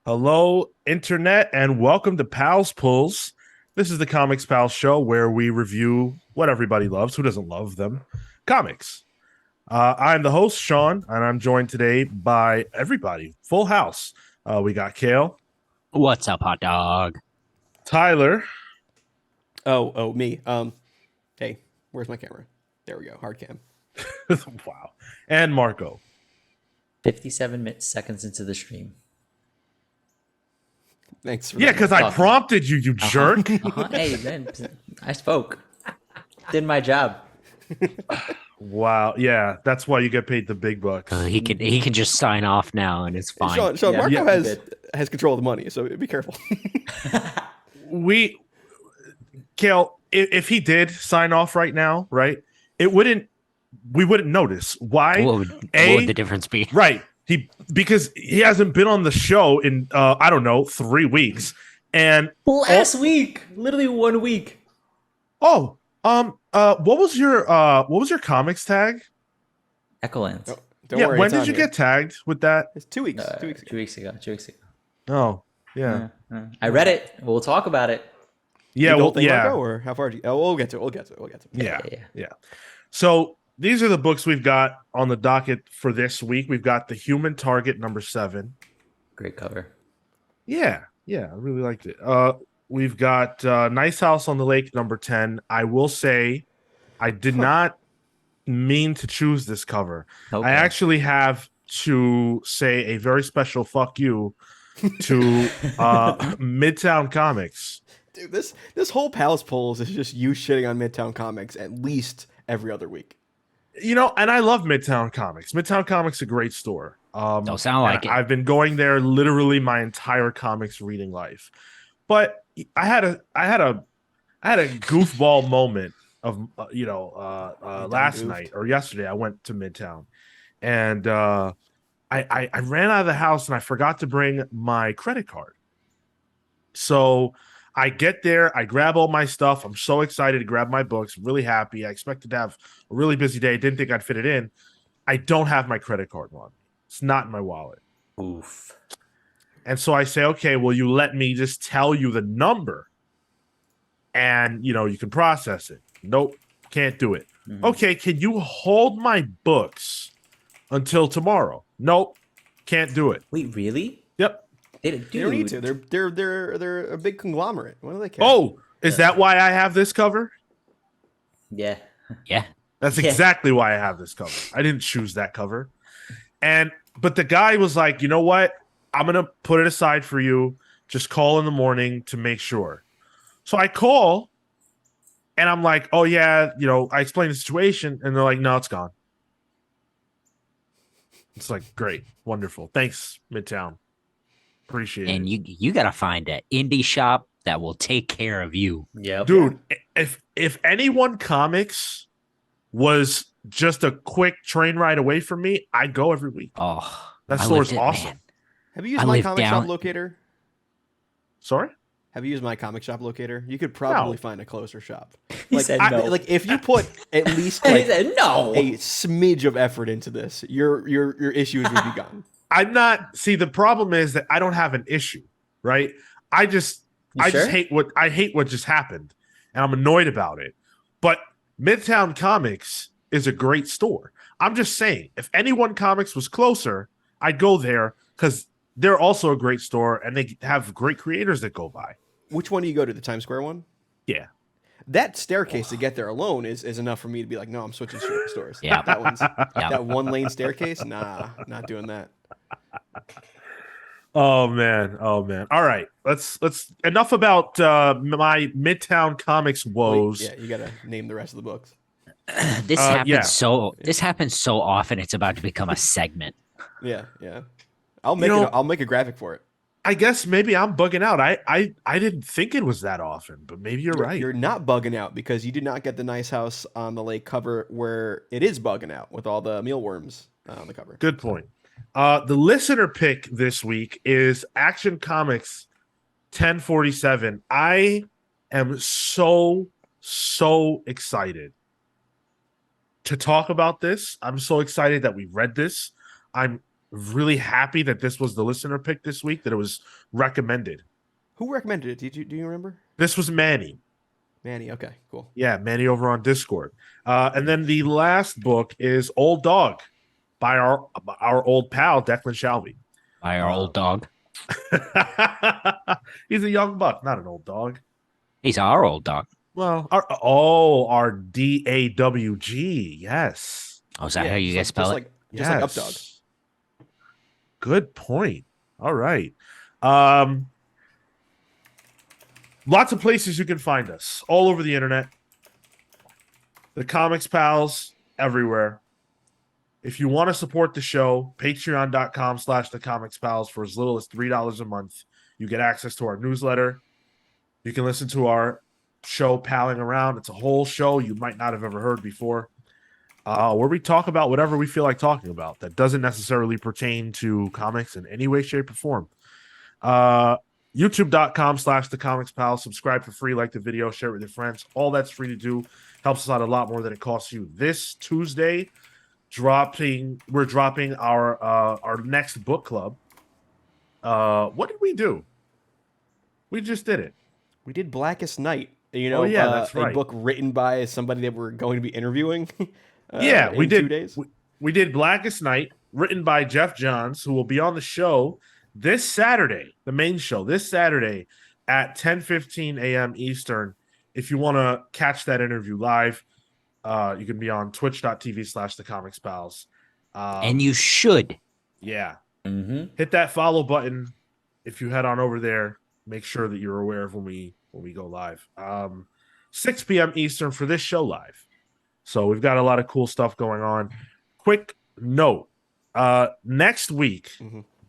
Hello, Internet, and welcome to Pals Pulls. This is the Comics Pals show where we review what everybody loves. Who doesn't love them? Comics. I'm the host, Sean, and I'm joined today by everybody. Full house. We got Kale, What's up, hot dog? Tyler, Me. Hey, where's my camera? There we go. Hard cam. wow, and Marco. 57 seconds into the stream. Thanks for Yeah, that. because I prompted you, you jerk. Hey, man, I spoke. Did my job. Wow. Yeah, that's why you get paid the big bucks. He can just sign off now, and it's fine. Sean, Yeah. Marco Yeah. has control of the money, so be careful. we Kale, if he did sign off right now, right, we wouldn't notice. Why? What would the difference be? Right. Because he hasn't been on the show in I don't know, 3 weeks. And Last week, literally 1 week. what was your comics tag? Echolands. Don't Yeah, worry. when it's did on you here. get tagged with that? It's 2 weeks. 2 weeks ago. 2 weeks ago. Oh, yeah. I read it. We'll talk about it. Yeah, The well, whole thing, yeah. Marco, or how far did you? Oh, we'll get to it. Yeah. Yeah. Yeah. So these are the books we've got on the docket for this week. We've got The Human Target #7. Great cover. Yeah, I really liked it. We've got Nice House on the Lake #10. I will say, I did not mean to choose this cover. Okay. I actually have to say a very special fuck you to Midtown Comics. Dude, this whole Palace Polls is just you shitting on Midtown Comics at least every other week. You know, and I love Midtown Comics. Midtown Comics is a great store. Don't sound like and it. I've been going there literally my entire comics reading life. But I had a goofball moment of last goofed. night or yesterday. I went to Midtown, and I ran out of the house and I forgot to bring my credit card. So I get there, I grab all my stuff. I'm so excited to grab my books, really happy. I expected to have a really busy day. Didn't think I'd fit it in. I don't have my credit card on me. It's not in my wallet. Oof. And so I say, okay, will you let me just tell you the number and, you can process it? Nope, can't do it. Mhm. Okay, can you hold my books until tomorrow? Nope, can't do it. Wait, really? Yep. Dude, They don't need to. They're a big conglomerate. What do they care? Oh, is that why I have this cover? Yeah. Yeah. That's Yeah. exactly why I have this cover. I didn't choose that cover. But the guy was like, you know what? I'm going to put it aside for you. Just call in the morning to make sure. So I call and I'm like, oh yeah, I explained the situation and they're like, no, it's gone. It's like, great, wonderful. Thanks, Midtown. Appreciate And it. you gotta find an indie shop that will take care of you. Yep. Dude, if anyone comics was just a quick train ride away from me, I'd go every week. Oh, That I store's lived it, awesome. man. Have you used I my live comic down- shop locator? Sorry? Have you used my comic shop locator? You could probably No. find a closer shop. He Like, said no. like if you put at least He like said no. a smidge of effort into this, your issues would be gone. I'm not. See, the problem is that I don't have an issue, right? I just You just sure? hate what just happened, and I'm annoyed about it. But Midtown Comics is a great store. I'm just saying, if anyone comics was closer, I'd go there because they're also a great store and they have great creators that go by. Which one do you go to? The Times Square one? Yeah. That staircase to get there alone is enough for me to be like, no, I'm switching stores. Yeah. That one lane staircase, nah, not doing that. Oh man. All right. Let's enough about my Midtown Comics Wait, woes. yeah, you gotta name the rest of the books. This yeah. happens so often. It's about to become a segment. Yeah. I'll make a graphic for it. I guess maybe I'm bugging out. I didn't think it was that often, but maybe you're right. You're not bugging out because you did not get the Nice House on the Lake cover where it is bugging out with all the mealworms on the cover. Good point. The listener pick this week is Action Comics 1047. I am so excited to talk about this. I'm so excited that we read this. I'm really happy that this was the listener pick this week, that it was recommended. Who recommended it? Do you remember? This was Manny. Manny. Okay, cool. Yeah, Manny over on Discord. And then the last book is Old Dog by our old pal, Declan Shalvey. By our old dog. He's a young buck, not an old dog. He's our old dog. Well, our DAWG. Yes. Oh, is that Yeah, how you just guys spell it? Just like Updog. Good point. All right. Lots of places you can find us all over the internet. The Comics Pals everywhere. If you want to support the show, patreon.com/the Comics Pals for as little as $3 a month. You get access to our newsletter. You can listen to our show Palling Around. It's a whole show you might not have ever heard before. Where we talk about whatever we feel like talking about that doesn't necessarily pertain to comics in any way, shape, or form. YouTube.com/the Comics Pals. Subscribe for free, like the video, share it with your friends. All that's free to do. Helps us out a lot more than it costs you. This Tuesday, we're dropping our next book club. What did we do? We just did it. We did Blackest Night. You know, that's right. A book written by somebody that we're going to be interviewing. We in did. 2 days. We did Blackest Night, written by Jeff Johns, who will be on the show this Saturday, the main show, this Saturday at 10:15 a.m. Eastern. If you want to catch that interview live, you can be on twitch.tv/the Comics Pals. And you should. Yeah. Mm-hmm. Hit that follow button. If you head on over there, make sure that you're aware of when we go live. 6 p.m. Eastern for this show live. So we've got a lot of cool stuff going on. Quick note. Next week,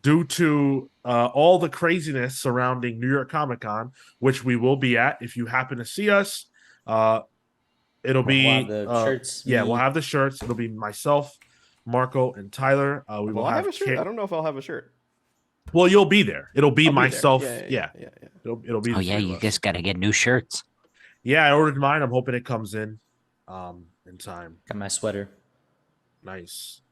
due to all the craziness surrounding New York Comic Con, which we will be at, if you happen to see us, it'll be We'll have the shirts. Yeah, we'll have the shirts. It'll be myself, Marco, and Tyler. We will Will I have have a shirt? I don't know if I'll have a shirt. Well, you'll be there. It'll be I'll be there. myself. Yeah. It'll be. Oh, the yeah, three of you us. just got to get new shirts. Yeah, I ordered mine. I'm hoping it comes in time. Got my sweater. Nice.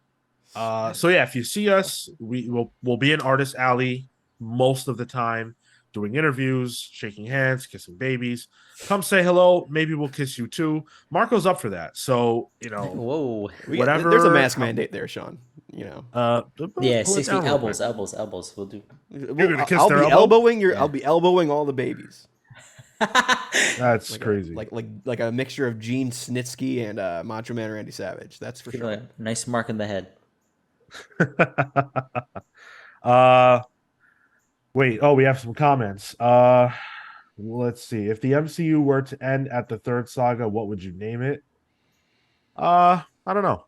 So yeah, if you see us, we'll be in Artist Alley most of the time, doing interviews, shaking hands, kissing babies. Come say hello. Maybe we'll kiss you too. Marco's up for that. So Whoa. whatever. There's a mask mandate there, Sean. You know. Yeah, pull it 6 down feet, real quick. elbows. We'll do. gonna kiss I'll their be elbow? elbowing your. Yeah. I'll be elbowing all the babies. That's crazy. Like a mixture of Gene Snitsky and Macho Man Randy Savage. That's for Give sure. a nice mark in the head. Wait. Oh, we have some comments. Let's see. If the MCU were to end at the third saga, what would you name it? I don't know.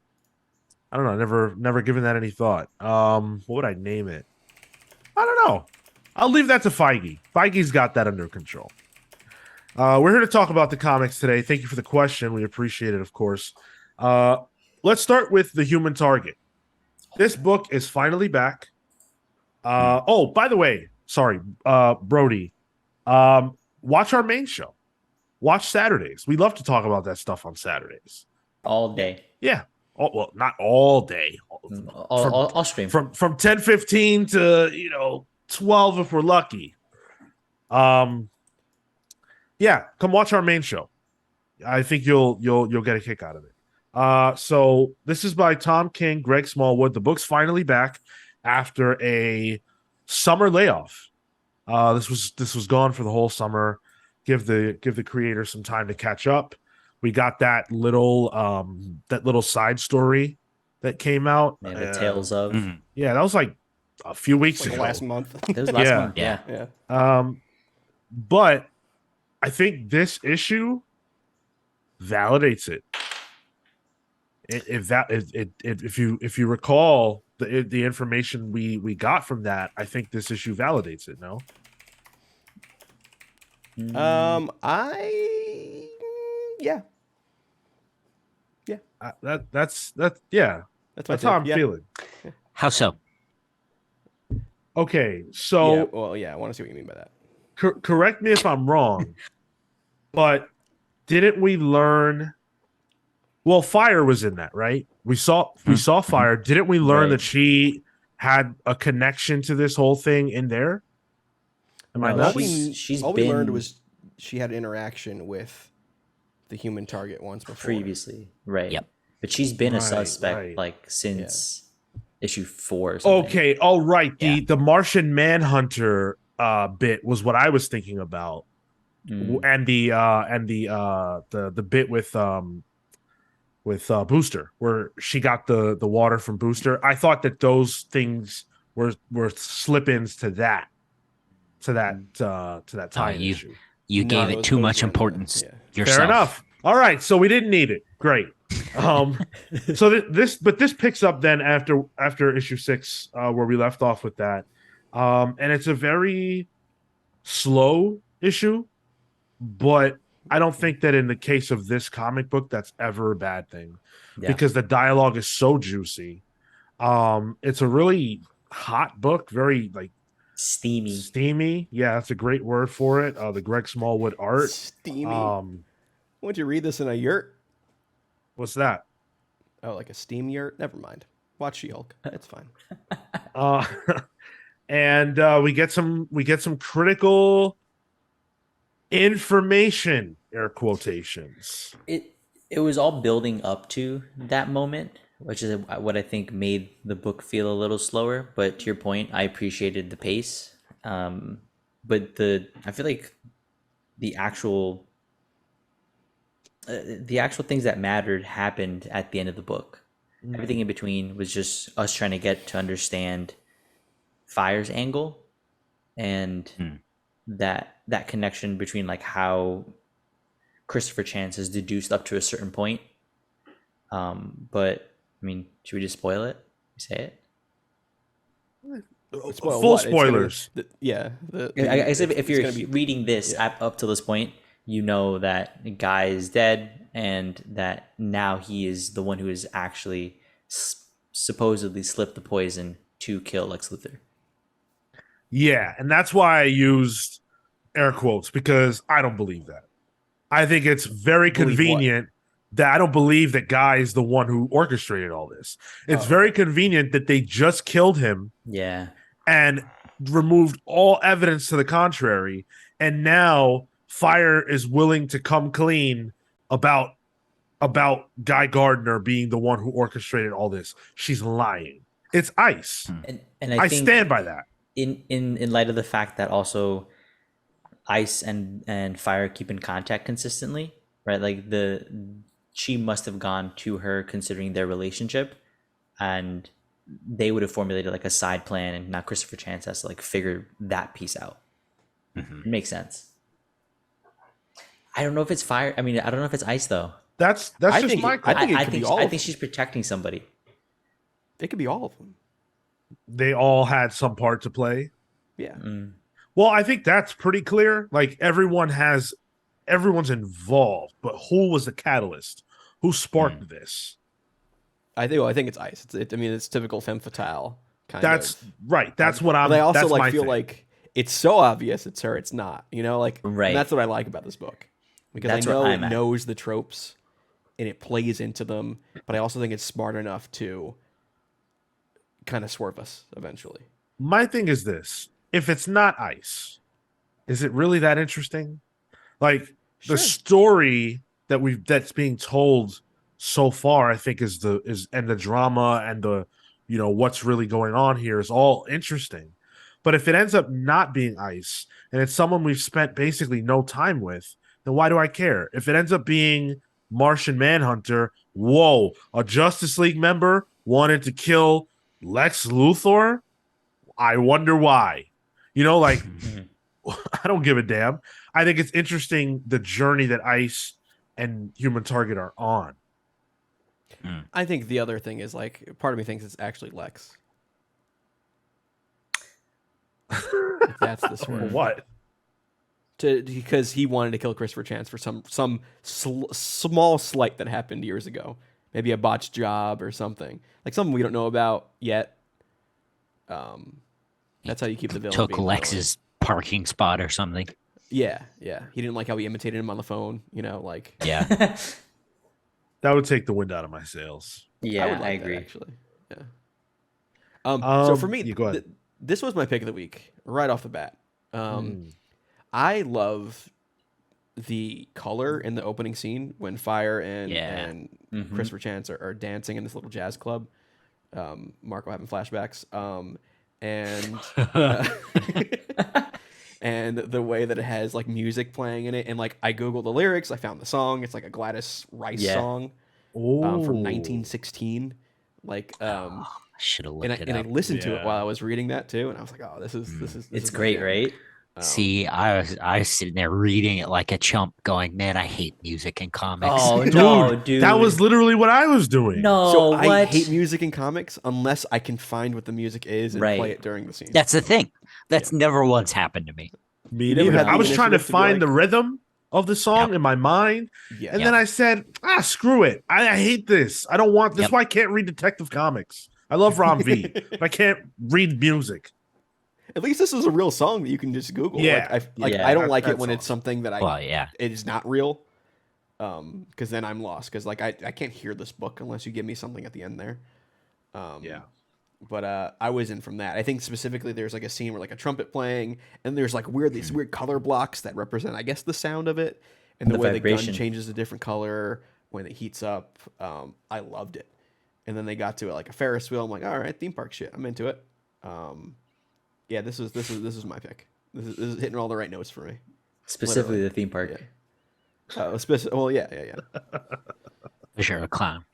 Never given that any thought. What would I name it? I don't know. I'll leave that to Feige. Feige's got that under control. We're here to talk about the comics today. Thank you for the question. We appreciate it, of course. Let's start with The Human Target. This book is finally back. Oh, by the way, sorry, Brody. Watch our main show. Watch Saturdays. We love to talk about that stuff on Saturdays. All day. Yeah. Oh, well, not all day. I'll stream. From 10:15 to 12 if we're lucky. Yeah, come watch our main show. I think you'll get a kick out of it. So this is by Tom King, Greg Smallwood. The book's finally back after a summer layoff. This was gone for the whole summer. Give the creator some time to catch up. We got that little side story that came out. Yeah, the Tales of. Yeah, that was like a few weeks Like ago. last month. It was last Yeah. one. Yeah. Yeah. But I think this issue validates it. If you recall the information we got from that, I think this issue validates it. No, Yeah. that's That's how I'm feeling. How so? Okay, so Yeah, well, yeah, I want to see what you mean by that. correct me if I'm wrong, but didn't we learn? Well, Fire was in that, right? We saw Fire. Didn't we learn Right. that she had a connection to this whole thing in there? Am I No, nuts? she's all we learned been- was she had interaction with the human target once before. previously, right? Yep. But she's been a Right, suspect right. like since issue 4 or something. Okay, all right. Yeah. The Martian Manhunter bit was what I was thinking about. Mm. And the bit with Booster, where she got the water from Booster. I thought that those things were slip-ins to that tie-in you- issue. You No, gave it those- too those much weren't, importance yeah. yourself. Fair enough. All right, so we didn't need it. Great. So this picks up then after issue 6, where we left off with that, and it's a very slow issue, but I don't think that in the case of this comic book that's ever a bad thing, Yeah. because the dialogue is so juicy. It's a really hot book, very like Steamy. steamy. Yeah, that's a great word for it. The Greg Smallwood art. Steamy. Would you read this in a yurt? What's that? Oh, like a steam yurt? Never mind. Watch She-Hulk. It's fine. Uh, and we get some critical information, air quotations. It was all building up to that moment, which is what I think made the book feel a little slower. But to your point, I appreciated the pace. But I feel like the actual things that mattered happened at the end of the book. Everything in between was just us trying to get to understand Fire's angle and that connection between like how Christopher Chance is deduced up to a certain point. But I mean, should we just spoil it? Say it? Spoil Full what? It's gonna- spoilers. yeah. I guess if it's you're gonna be- reading this up to this point, you know that the guy is dead and that now he is the one who has actually supposedly slipped the poison to kill Lex Luthor. Yeah, and that's why I used air quotes, because I don't believe that. I think it's very Believe what? convenient that I don't believe that Guy is the one who orchestrated all this. It's Oh, very convenient that they just killed him Yeah. and removed all evidence to the contrary, and now Fire is willing to come clean about Guy Gardner being the one who orchestrated all this. She's lying. It's Ice. And I think stand by that. in light of the fact that also Ice and Fire keep in contact consistently, right? Like she must have gone to her considering their relationship, and they would have formulated like a side plan, and now Christopher Chance has to like figure that piece out. It makes sense. I don't know if it's Fire. I mean, I don't know if it's Ice though. That's I just think my it- call. I think it could be all I of think them. she's protecting somebody. It could be all of them. They all had some part to play. Yeah. Well, I think that's pretty clear. Like everyone's involved, but who was the catalyst? Who sparked this? I think it's Ice. I mean, it's typical femme fatale kind That's of. right. That's what I'm. But I also that's my like feel thing. like it's so obvious it's her. It's not. You know, like and Right. that's what I like about this book because That's I where know it I'm at. knows the tropes and it plays into them, but I also think it's smart enough to kind of swerve us eventually. My thing is this: if it's not Ice, is it really that interesting? Like Sure. the story that's being told so far, I think is the drama and the what's really going on here is all interesting. But if it ends up not being Ice and it's someone we've spent basically no time with, then why do I care? If it ends up being Martian Manhunter, whoa, a Justice League member wanted to kill Lex Luthor, I wonder why. Like I don't give a damn. I think it's interesting the journey that Ice and Human Target are on. I think the other thing is like part of me thinks it's actually Lex. If that's the For swerve. what? Because he wanted to kill Christopher Chance for some small slight that happened years ago, maybe a botched job or something, like something we don't know about yet. That's how you keep the villain. Took being the villain. Lex's parking spot or something. Yeah. He didn't like how we imitated him on the phone. Like Yeah. That would take the wind out of my sails. Yeah, I would like agree. that, actually. Yeah. So for me, you go ahead. this was my pick of the week right off the bat. I love the color in the opening scene when Fire and Yeah. Christopher Chance are dancing in this little jazz club. Marco having flashbacks. And and the way that it has like music playing in it, and like I googled the lyrics, I found the song. It's like a Gladys Rice Yeah. song from 1916. Like I should have looked and it I up. listened to it Yeah. while I was reading that too, and I was like, oh, this is It's is my great, jam. right? See, I was sitting there reading it like a chump, going, "Man, I hate music and comics." Oh no, dude! That was literally what I was doing. no. So what? I hate music in comics unless I can find what the music is and Right. play it during the scene. That's the thing. That's never once happened to me. Me You never neither. had the I was trying to initiative to be find like- the rhythm of the song in my mind, yeah. and then I said, screw it. I hate this. I don't want this. Yep. Is why I can't read Detective Comics. I love Rom V, but I can't read music. At least this is a real song that you can just Google. Yeah. Yeah, I don't like it that's when it's awesome. something that Well, yeah. it is not real. Because then I'm lost. Because like I can't hear this book unless you give me something at the end there. Yeah. But I was in from that. I think specifically there's like a scene where like a trumpet playing, and there's like these weird color blocks that represent, I guess, the sound of it, and the The way the vibration. gun changes a different color when it heats up. I loved it. And then they got to it like a Ferris wheel. I'm like, all right, theme park shit. I'm into it. Yeah, this is my pick. This is hitting all the right notes for me. Specifically the theme park. Yeah. Well, yeah. Sure, a clown.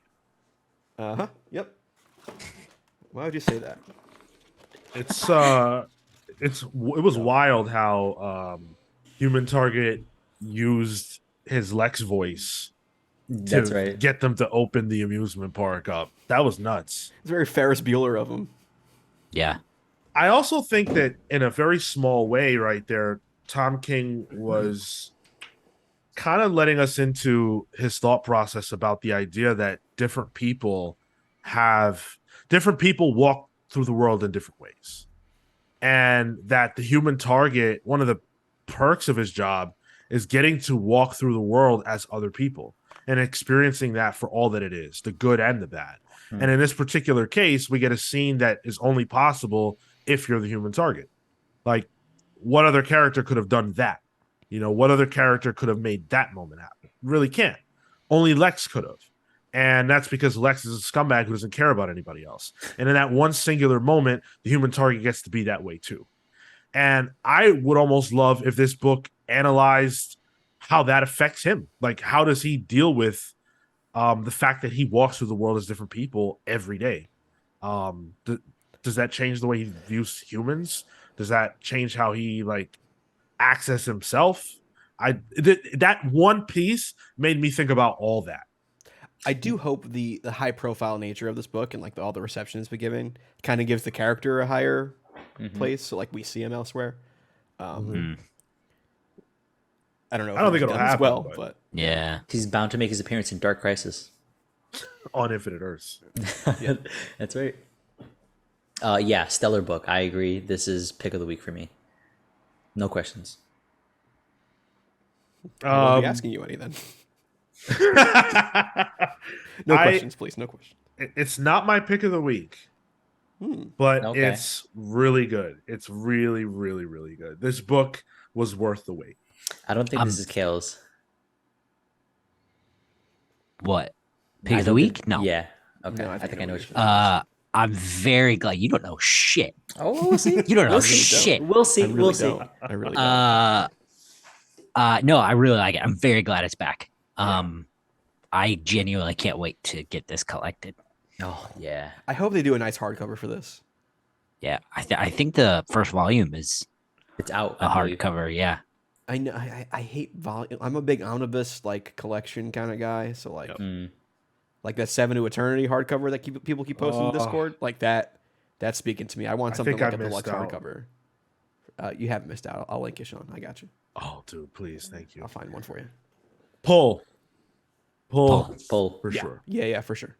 Yep. Why would you say that? It was wild how Human Target used his Lex voice to That's right. get them to open the amusement park up. That was nuts. It's very Ferris Bueller of him. Yeah. I also think that in a very small way, right there, Tom King was kind of letting us into his thought process about the idea that different people walk through the world in different ways. And that the Human Target, one of the perks of his job is getting to walk through the world as other people and experiencing that for all that it is, the good and the bad. And in this particular case, we get a scene that is only possible if you're the Human Target. Like, what other character could have done that? You know, what other character could have made that moment happen? Really can't. Only Lex could have. And that's because Lex is a scumbag who doesn't care about anybody else. And in that one singular moment, the Human Target gets to be that way too. And I would almost love if this book analyzed how that affects him. Like, how does he deal with the fact that he walks through the world as different people every day? Does that change the way he views humans? Does that change how he like acts as himself? That one piece made me think about all that. I do hope the high profile nature of this book and like all the reception it's been given kind of gives the character a higher place, so like we see him elsewhere. I don't know. I don't think it's it'll done as happen, well, but- but Yeah. He's bound to make his appearance in Dark Crisis. On Infinite Earths. That's right. Yeah, stellar book. I agree. This is pick of the week for me. No questions. I won't be asking you any then. No questions, please. No questions. It's not my pick of the week, but Okay. it's really good. It's really, really, really good. This book was worth the wait. I don't think this is Kale's. What? Pick of the week? No. Yeah. Okay. No, I think I know what you're I'm very glad you don't know shit. Oh, we'll see. You don't know really shit. We'll see. I really We'll see. don't. I really don't. No, I really like it. I'm very glad it's back. I genuinely can't wait to get this collected. Oh, yeah. I hope they do a nice hardcover for this. Yeah, I think the first volume is It's out. a I believe. hardcover. Yeah. I know. I hate volume. I'm a big omnibus like collection kind of guy. So like, like that Seven to Eternity hardcover that people keep posting in Discord, like that. That's speaking to me. I want I something think like I a deluxe missed out. hardcover. You haven't missed out. I'll link you, Sean. I got you. Oh, dude, please, thank you. I'll find one for you. Pull Pull. Pull. for Yeah. sure. Yeah, for sure.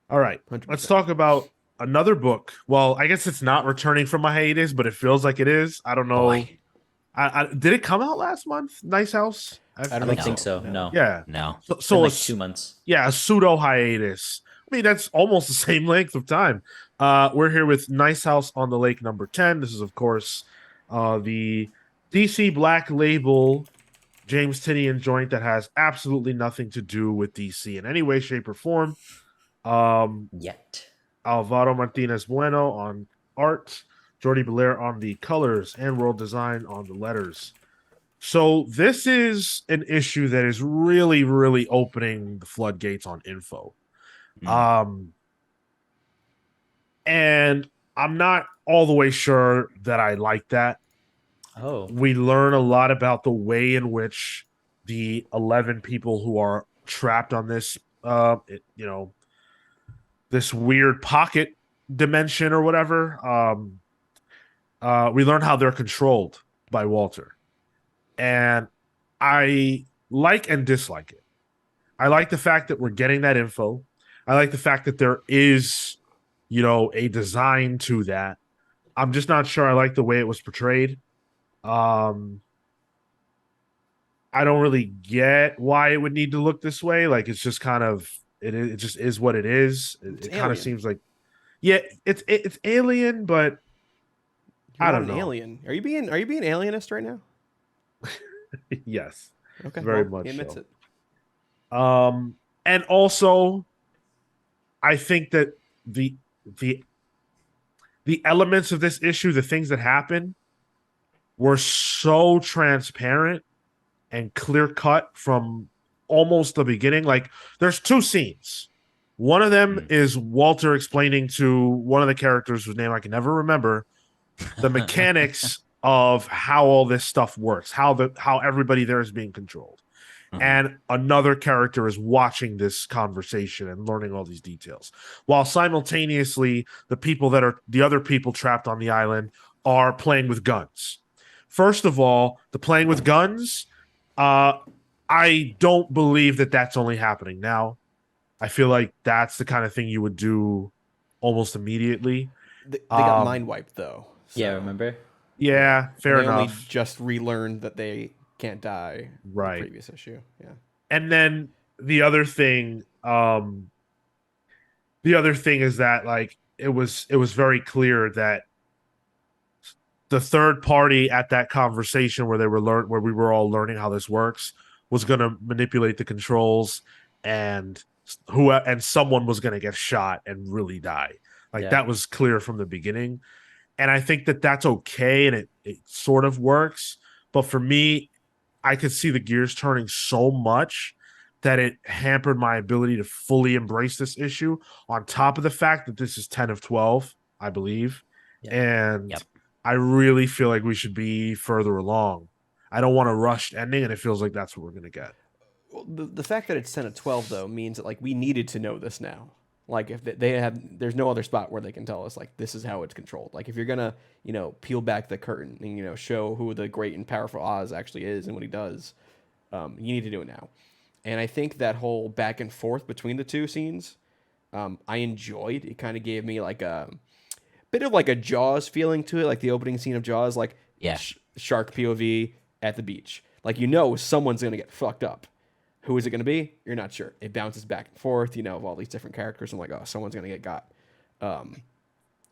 All right, 100%. let's talk about another book. Well, I guess it's not returning from my hiatus, but it feels like it is. I don't know. Boy. Did it come out last month? Nice House. I I don't think so. No. Yeah. No. So, It's so been a like s- 2 months. yeah, a pseudo hiatus. I mean, that's almost the same length of time. We're here with Nice House on the Lake number 10. This is, of course, the DC Black Label James Tinian joint that has absolutely nothing to do with DC in any way, shape, or form. Yet. Alvaro Martinez Bueno on art, Jordi Belair on the colors, and World Design on the letters. So this is an issue that is really, really opening the floodgates on info. And I'm not all the way sure that I like that. Oh. We learn a lot about the way in which the 11 people who are trapped on this, this weird pocket dimension or whatever. We learn how they're controlled by Walter. And I like and dislike it. I like the fact that we're getting that info. I like the fact that there is, a design to that. I'm just not sure I like the way it was portrayed. I don't really get why it would need to look this way. Like, it's just kind of it just is what it is. It kind of seems like, yeah, it's alien, but You're I not don't an know. alien. Are you being alienist right now? Yes, Okay, very well, much he admits so. it. And also, I think that the elements of this issue, the things that happen, were so transparent and clear cut from almost the beginning. Like, there's two scenes. One of them is Walter explaining to one of the characters whose name I can never remember the mechanics of how all this stuff works, how everybody there is being controlled. And another character is watching this conversation and learning all these details, while simultaneously the other people trapped on the island are playing with guns. First of all, the playing with guns, I don't believe that that's only happening now. I feel like that's the kind of thing you would do almost immediately. They got mind wiped though. Yeah, so- remember? Yeah, fair they only enough. just relearned that they can't die. in the Right. previous issue. Yeah. And then the other thing is that, like, it was very clear that the third party at that conversation where we were all learning how this works was going to manipulate the controls, and someone was going to get shot and really die. Like, Yeah. that was clear from the beginning. And I think that that's okay, and it sort of works. But for me, I could see the gears turning so much that it hampered my ability to fully embrace this issue, on top of the fact that this is 10 of 12, I believe. Yep. And Yep. I really feel like we should be further along. I don't want a rushed ending, and it feels like that's what we're going to get. Well, the fact that it's 10 of 12 though means that, like, we needed to know this now. Like, if there's no other spot where they can tell us, like, this is how it's controlled. Like, if you're gonna, peel back the curtain and show who the great and powerful Oz actually is and what he does, you need to do it now. And I think that whole back and forth between the two scenes, I enjoyed. It kind of gave me like a bit of like a Jaws feeling to it, like the opening scene of Jaws, like Yeah. shark POV at the beach. Like, someone's gonna get fucked up. Who is it going to be? You're not sure. It bounces back and forth, of all these different characters. I'm like, oh, someone's going to get got.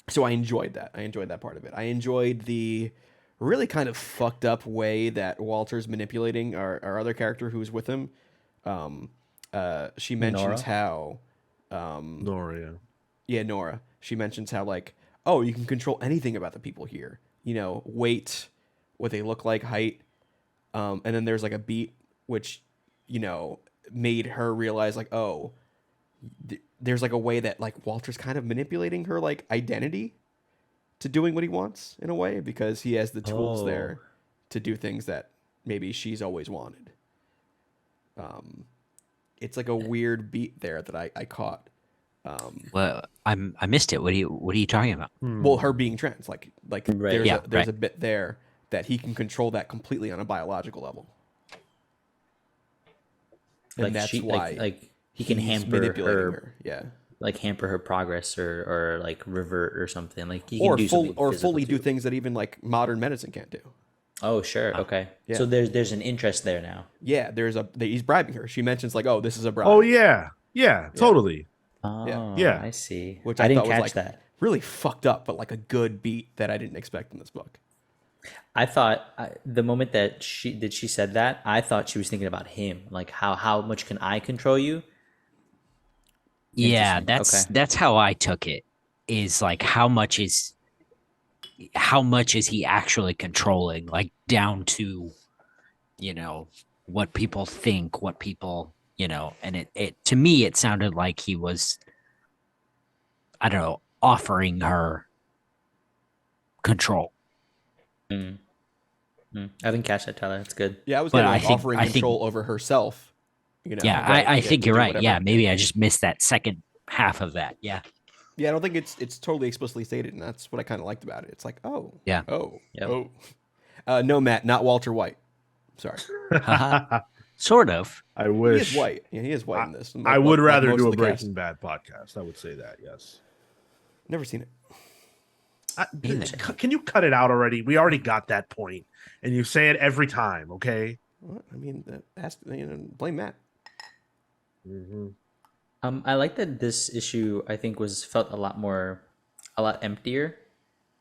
So I enjoyed that. I enjoyed that part of it. I enjoyed the really kind of fucked up way that Walter's manipulating our other character who's with him. She mentions Nora? how... Nora. Yeah, Nora. She mentions how, like, oh, you can control anything about the people here. Weight, what they look like, height. And then there's, like, a beat, which... made her realize, like, oh, there's like a way that, like, Walter's kind of manipulating her, like, identity to doing what he wants in a way, because he has the tools there to do things that maybe she's always wanted. It's like a weird beat there that I caught. Well, I missed it. What are you talking about? Well, her being trans, like Right. there's Yeah, a bit there that he can control that completely on a biological level. And Like that's she, why like he can he's hamper manipulating her, yeah, like hamper her progress or like revert or something. Like he or can do something physical fully do too. things that even, like, modern medicine can't do. Oh sure, okay. Yeah. So there's an interest there now. Yeah, he's bribing her. She mentions, like, oh, this is a bribe. Oh, yeah. Yeah, totally. Oh Yeah. I see. Which I I didn't thought was, catch like, that. really fucked up, but like a good beat that I didn't expect in this book. I thought the moment that she said that, I thought she was thinking about him, like how much can I control you? Yeah, Interesting. Okay. that's how I took it. Is like how much is he actually controlling, like down to, you know, what people think, what people, you know, and it to me it sounded like he was, I don't know, offering her control. Mm. I didn't catch that, Tyler. That's good. Yeah, I was But getting I like think- offering I think- control over herself. You know, Yeah, right? I Yeah, think to you're do right. whatever. Yeah, maybe I just missed that second half of that. Yeah. Yeah, I don't think it's totally explicitly stated, and that's what I kind of liked about it. It's like, oh, Yeah. oh, Yep. oh. No, Matt, not Walter White. Sorry, Haha. Sort of. I he wish. is white. Yeah, he is white in this. I would rather most do of a the cast. Breaking Bad podcast. I would say that. Yes. Never seen it. Can you cut it out already? We already got that point, and you say it every time. Okay. Well, I mean, blame Matt. Mm-hmm. I like that this issue, I think, felt a lot emptier.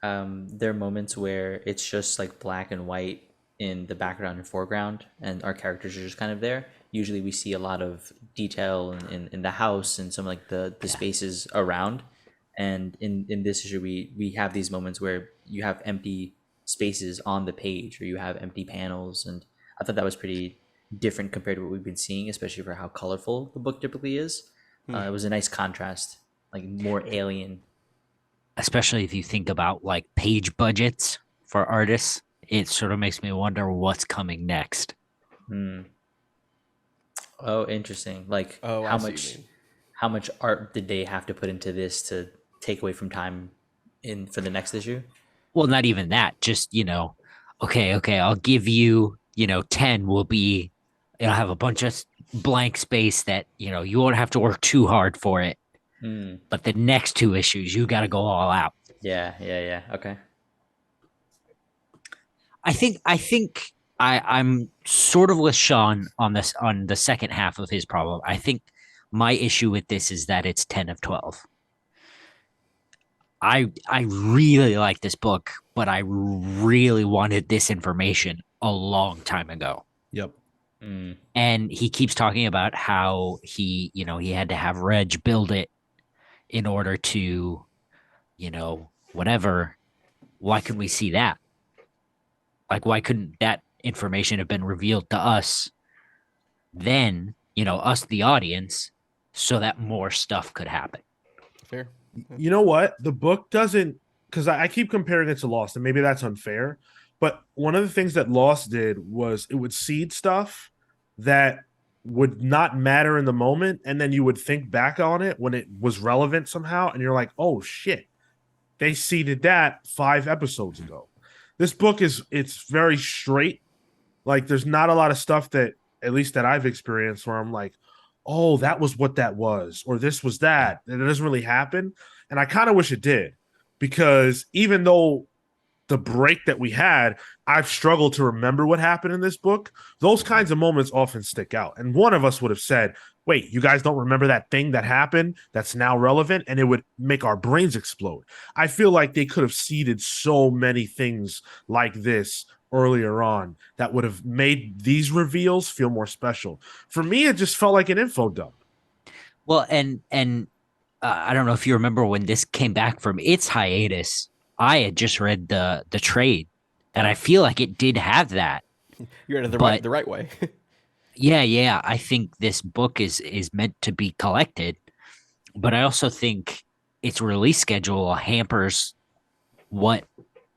There are moments where it's just like black and white in the background and foreground, and our characters are just kind of there. Usually we see a lot of detail in the house and some like the spaces around. And in this issue, we have these moments where you have empty spaces on the page, or you have empty panels, and I thought that was pretty different compared to what we've been seeing, especially for how colorful the book typically is. It was a nice contrast, like more alien. Especially if you think about like page budgets for artists, it sort of makes me wonder what's coming next. Oh, interesting. Like Oh, I how see what you much mean. how much art did they have to put into this to take away from time for the next issue? Well, not even that. Just, okay, I'll give you, 10 will be, it'll have a bunch of blank space that, you won't have to work too hard for it. But the next two issues, you got to go all out. Yeah. Okay. I think I'm sort of with Sean on this, on the second half of his problem. I think my issue with this is that it's 10 of 12. I really like this book, but I really wanted this information a long time ago. Yep. And he keeps talking about how he had to have Reg build it in order to, whatever. Why couldn't we see that? Like, why couldn't that information have been revealed to us then, us, the audience, so that more stuff could happen? Fair. You know what? The book doesn't, because I keep comparing it to Lost, and maybe that's unfair. But one of the things that Lost did was it would seed stuff that would not matter in the moment, and then you would think back on it when it was relevant somehow, and you're like, oh shit, they seeded that 5 episodes ago. This book it's very straight. Like, there's not a lot of stuff that, at least that I've experienced, where I'm like, oh, that was what that was, or this was that. And it doesn't really happen. And I kind of wish it did, because even though the break that we had, I've struggled to remember what happened in this book. Those kinds of moments often stick out. And one of us would have said, wait, you guys don't remember that thing that happened that's now relevant? And it would make our brains explode. I feel like they could have seeded so many things like this earlier on that would have made these reveals feel more special. For me, it just felt like an info dump. Well, and I don't know if you remember when this came back from its hiatus. I had just read the trade, and I feel like it did have that. You're at But- the right way. Yeah. I think this book is meant to be collected, but I also think its release schedule hampers what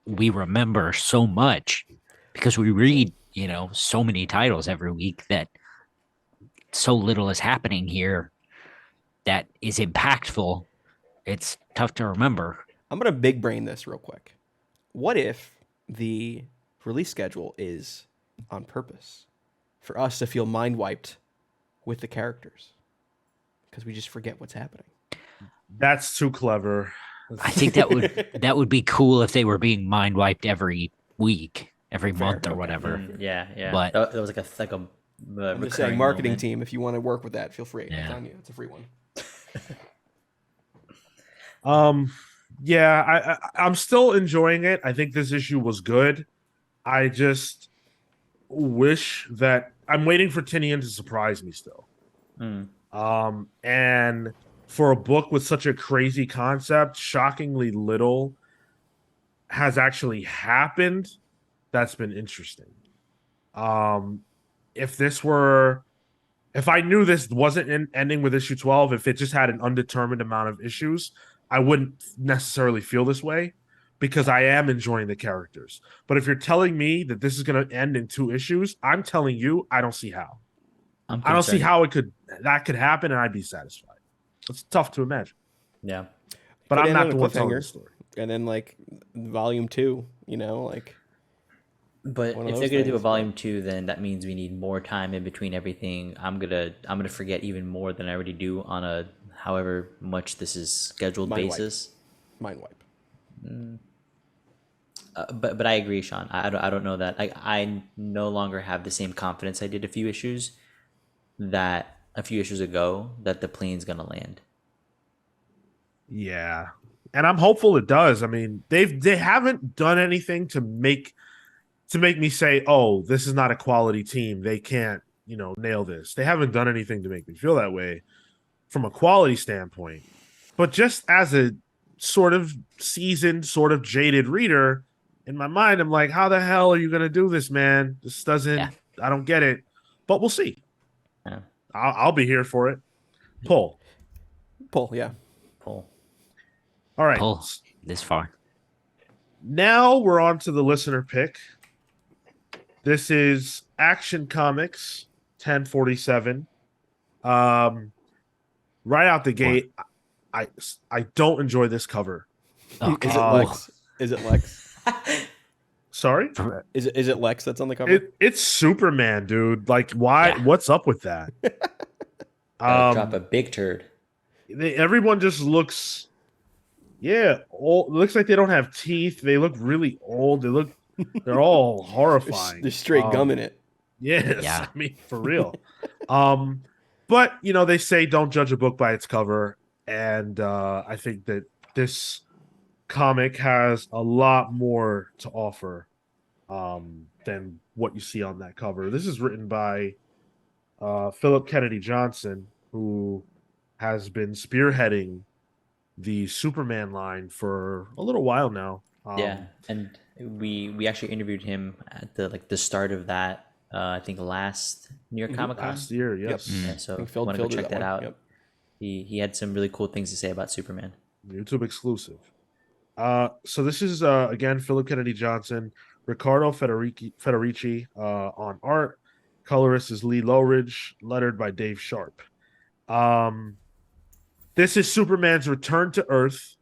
we remember so much, because we read, so many titles every week that so little is happening here that is impactful. It's tough to remember. I'm gonna big brain this real quick. What if the release schedule is on purpose for us to feel mind wiped with the characters because we just forget what's happening? That's too clever. I think that would be cool if they were being mind wiped every week, every month, or okay. whatever. Yeah. But- that was like a I'm just saying, marketing moment. team, if you want to work with that, feel free. Yeah. I'm telling you, it's a free one. Yeah, I'm still enjoying it. I think this issue was good. I just wish that I'm waiting for Tinian to surprise me still. Mm. And for a book with such a crazy concept, shockingly little has actually happened. That's been interesting. Um, if this were, if I knew this wasn't ending with issue 12, if it just had an undetermined amount of issues, I wouldn't necessarily feel this way because I am enjoying the characters. But if you're telling me that this is going to end in 2 issues, I'm telling you, I don't see how. I'm I don't see concerned. how that could happen, and I'd be satisfied. It's tough to imagine, Yeah. but Could I'm end not on the a one telling the cliffhanger. story. And then like volume 2, you know, like But one of if those they're gonna do a things, but- volume 2, then that means we need more time in between everything. I'm gonna forget even more than I already do on a however much this is scheduled Mind wipe. basis. mind wipe. But I agree, Sean. I don't know that I no longer have the same confidence I did a few issues ago that the plane's gonna land. Yeah, and I'm hopeful it does. I mean, they haven't done anything to make me say, "Oh, this is not a quality team. They can't, nail this." They haven't done anything to make me feel that way from a quality standpoint. But just as a sort of seasoned, sort of jaded reader, in my mind, I'm like, "How the hell are you going to do this, man? This doesn't. Yeah. I don't get it." But we'll see. Yeah. I'll be here for it. Pull. Pull, yeah. Pull. All right. Pull this far. Now we're on to the listener pick. This is Action Comics 1047. Right out the gate, I don't enjoy this cover. Oh, Is it Oh. Lex? Is it Lex? Sorry? Is it Lex that's on the cover? It's Superman, dude. Like, why? Yeah. What's up with that? Gotta drop a big turd. Everyone just looks, old. It looks like they don't have teeth. They look really old. They're all horrifying. There's straight gum in it. Yes, Yeah. I mean, for real. But they say don't judge a book by its cover, and I think that this comic has a lot more to offer than what you see on that cover. This is written by Philip Kennedy Johnson, who has been spearheading the Superman line for a little while now. Yeah, and we actually interviewed him at the start of that. I think last New York Comic Con. Last year, yes. Yeah, so I think if Phil you want to go did check that one. out. Yep. He had some really cool things to say about Superman. YouTube exclusive. So this is again Philip Kennedy Johnson, Riccardo Federici on art. Colorist is Lee Lowridge, lettered by Dave Sharp. This is Superman's return to Earth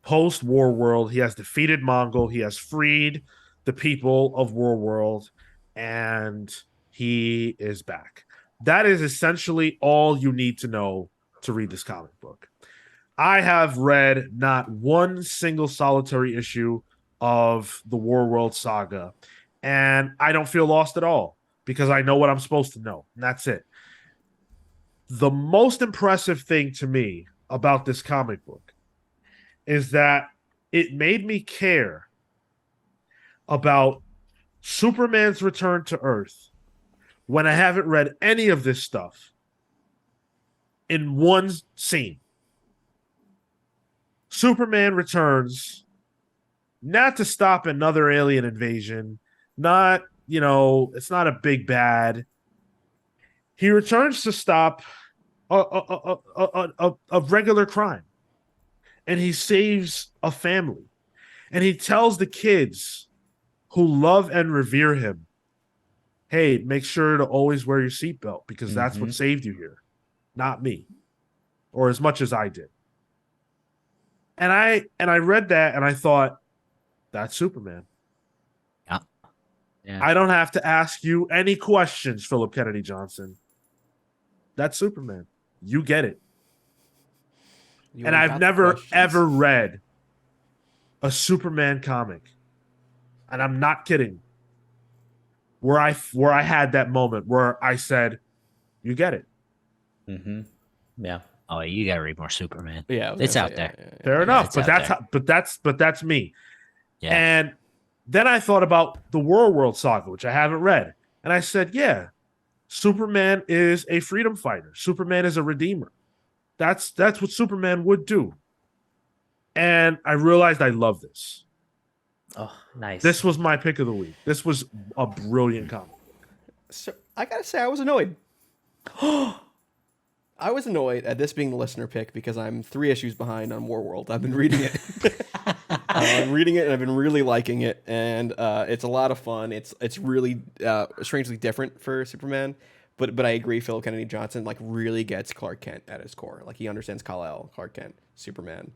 post-War World. He has defeated Mongol. He has freed the people of War World, and he is back. That is essentially all you need to know to read this comic book. I have read not one single solitary issue of the War World saga, and I don't feel lost at all because I know what I'm supposed to know, and that's it. The most impressive thing to me about this comic book is that it made me care about Superman's return to Earth when I haven't read any of this stuff in one scene. Superman returns not to stop another alien invasion, not, it's not a big bad. He returns to stop a regular crime, and he saves a family, and he tells the kids who love and revere him, hey, make sure to always wear your seatbelt because that's what saved you here, not me, or as much as I did. And I read that and I thought, that's Superman. Yeah. I don't have to ask you any questions, Philip Kennedy Johnson. That's Superman. You get it. You And ain't I've got the never, questions. ever read a Superman comic, and I'm not kidding, where I had that moment where I said, you get it. Mm-hmm. Yeah. Oh, you gotta read more Superman. Yeah, I was It's gonna out say, there. yeah. Fair enough, it's but out that's there. but that's me. Yeah. And then I thought about the World saga, which I haven't read, and I said, yeah, Superman is a freedom fighter. Superman is a redeemer. That's what Superman would do. And I realized I love this. Oh, nice. This was my pick of the week. This was a brilliant comic. So I gotta say, I was annoyed. I was annoyed at this being the listener pick because I'm 3 issues behind on Warworld. I've been reading it. I'm reading it and I've been really liking it, and it's a lot of fun. It's really strangely different for Superman, but I agree. Philip Kennedy Johnson like really gets Clark Kent at his core. Like he understands Kal-El, Clark Kent, Superman.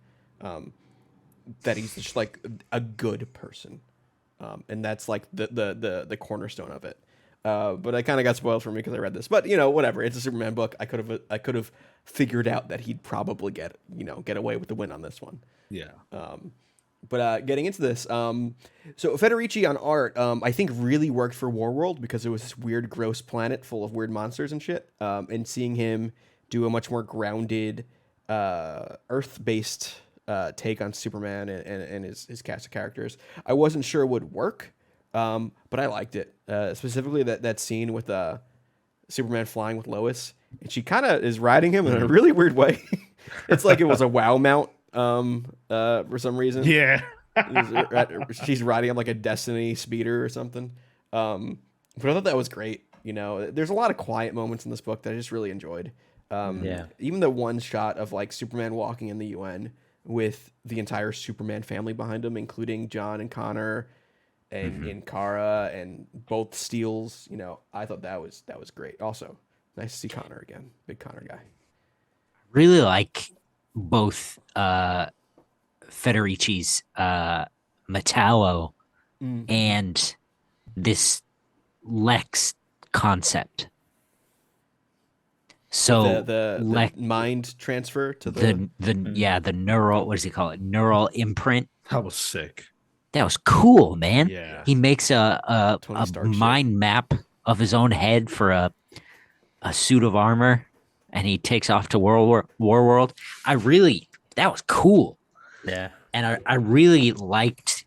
That he's just like a good person, and that's like the cornerstone of it. But I kind of got spoiled for me because I read this. But whatever. It's a Superman book. I could have figured out that he'd probably get away with the win on this one. Yeah. But getting into this, so Federici on art, I think really worked for Warworld because it was this weird, gross planet full of weird monsters and shit. And seeing him do a much more grounded, Earth-based take on Superman and his cast of characters, I wasn't sure would work. But I liked it, specifically that scene with Superman flying with Lois, and she kind of is riding him in a really weird way. It's like it was a WoW mount for some reason. Yeah. She's riding him like a Destiny speeder or something. But I thought that was great. There's a lot of quiet moments in this book that I just really enjoyed. Yeah. Even the one shot of like Superman walking in the UN with the entire Superman family behind him, including John and Connor and Kara and both Steels. I thought that was great. Also, nice to see Connor again. Big Connor guy. Really like both Federici's Metallo and this Lex concept. So the mind transfer to the neural, what does he call it? Neural imprint. That was sick. That was cool, man. Yeah. He makes a Tony Stark shit. mind map of his own head for a suit of armor, and he takes off to Warworld. That was cool. Yeah. And I really liked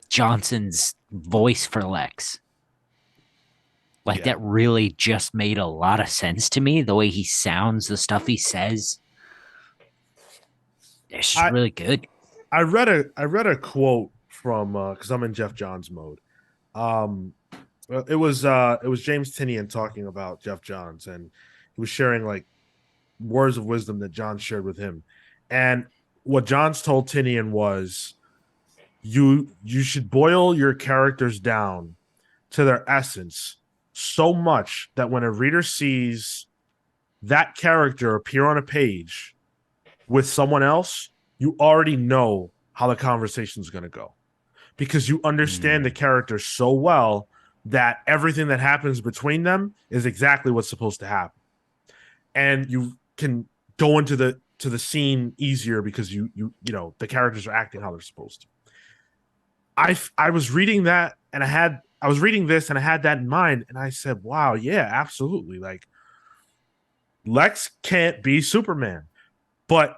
Johnson's voice for Lex. Like that really just made a lot of sense to me. The way he sounds, the stuff he says. It's just really good. I read a quote from because I'm in Jeff Johns mode. It was James Tynion talking about Jeff Johns, and he was sharing like words of wisdom that Johns shared with him. And what Johns told Tynion was, you should boil your characters down to their essence so much that when a reader sees that character appear on a page with someone else, you already know how the conversation is going to go because you understand the character so well that everything that happens between them is exactly what's supposed to happen. And you can go into the scene easier because you know the characters are acting how they're supposed to. I was reading that and I was reading this and I had that in mind and I said, wow, yeah, absolutely. Like Lex can't be Superman, but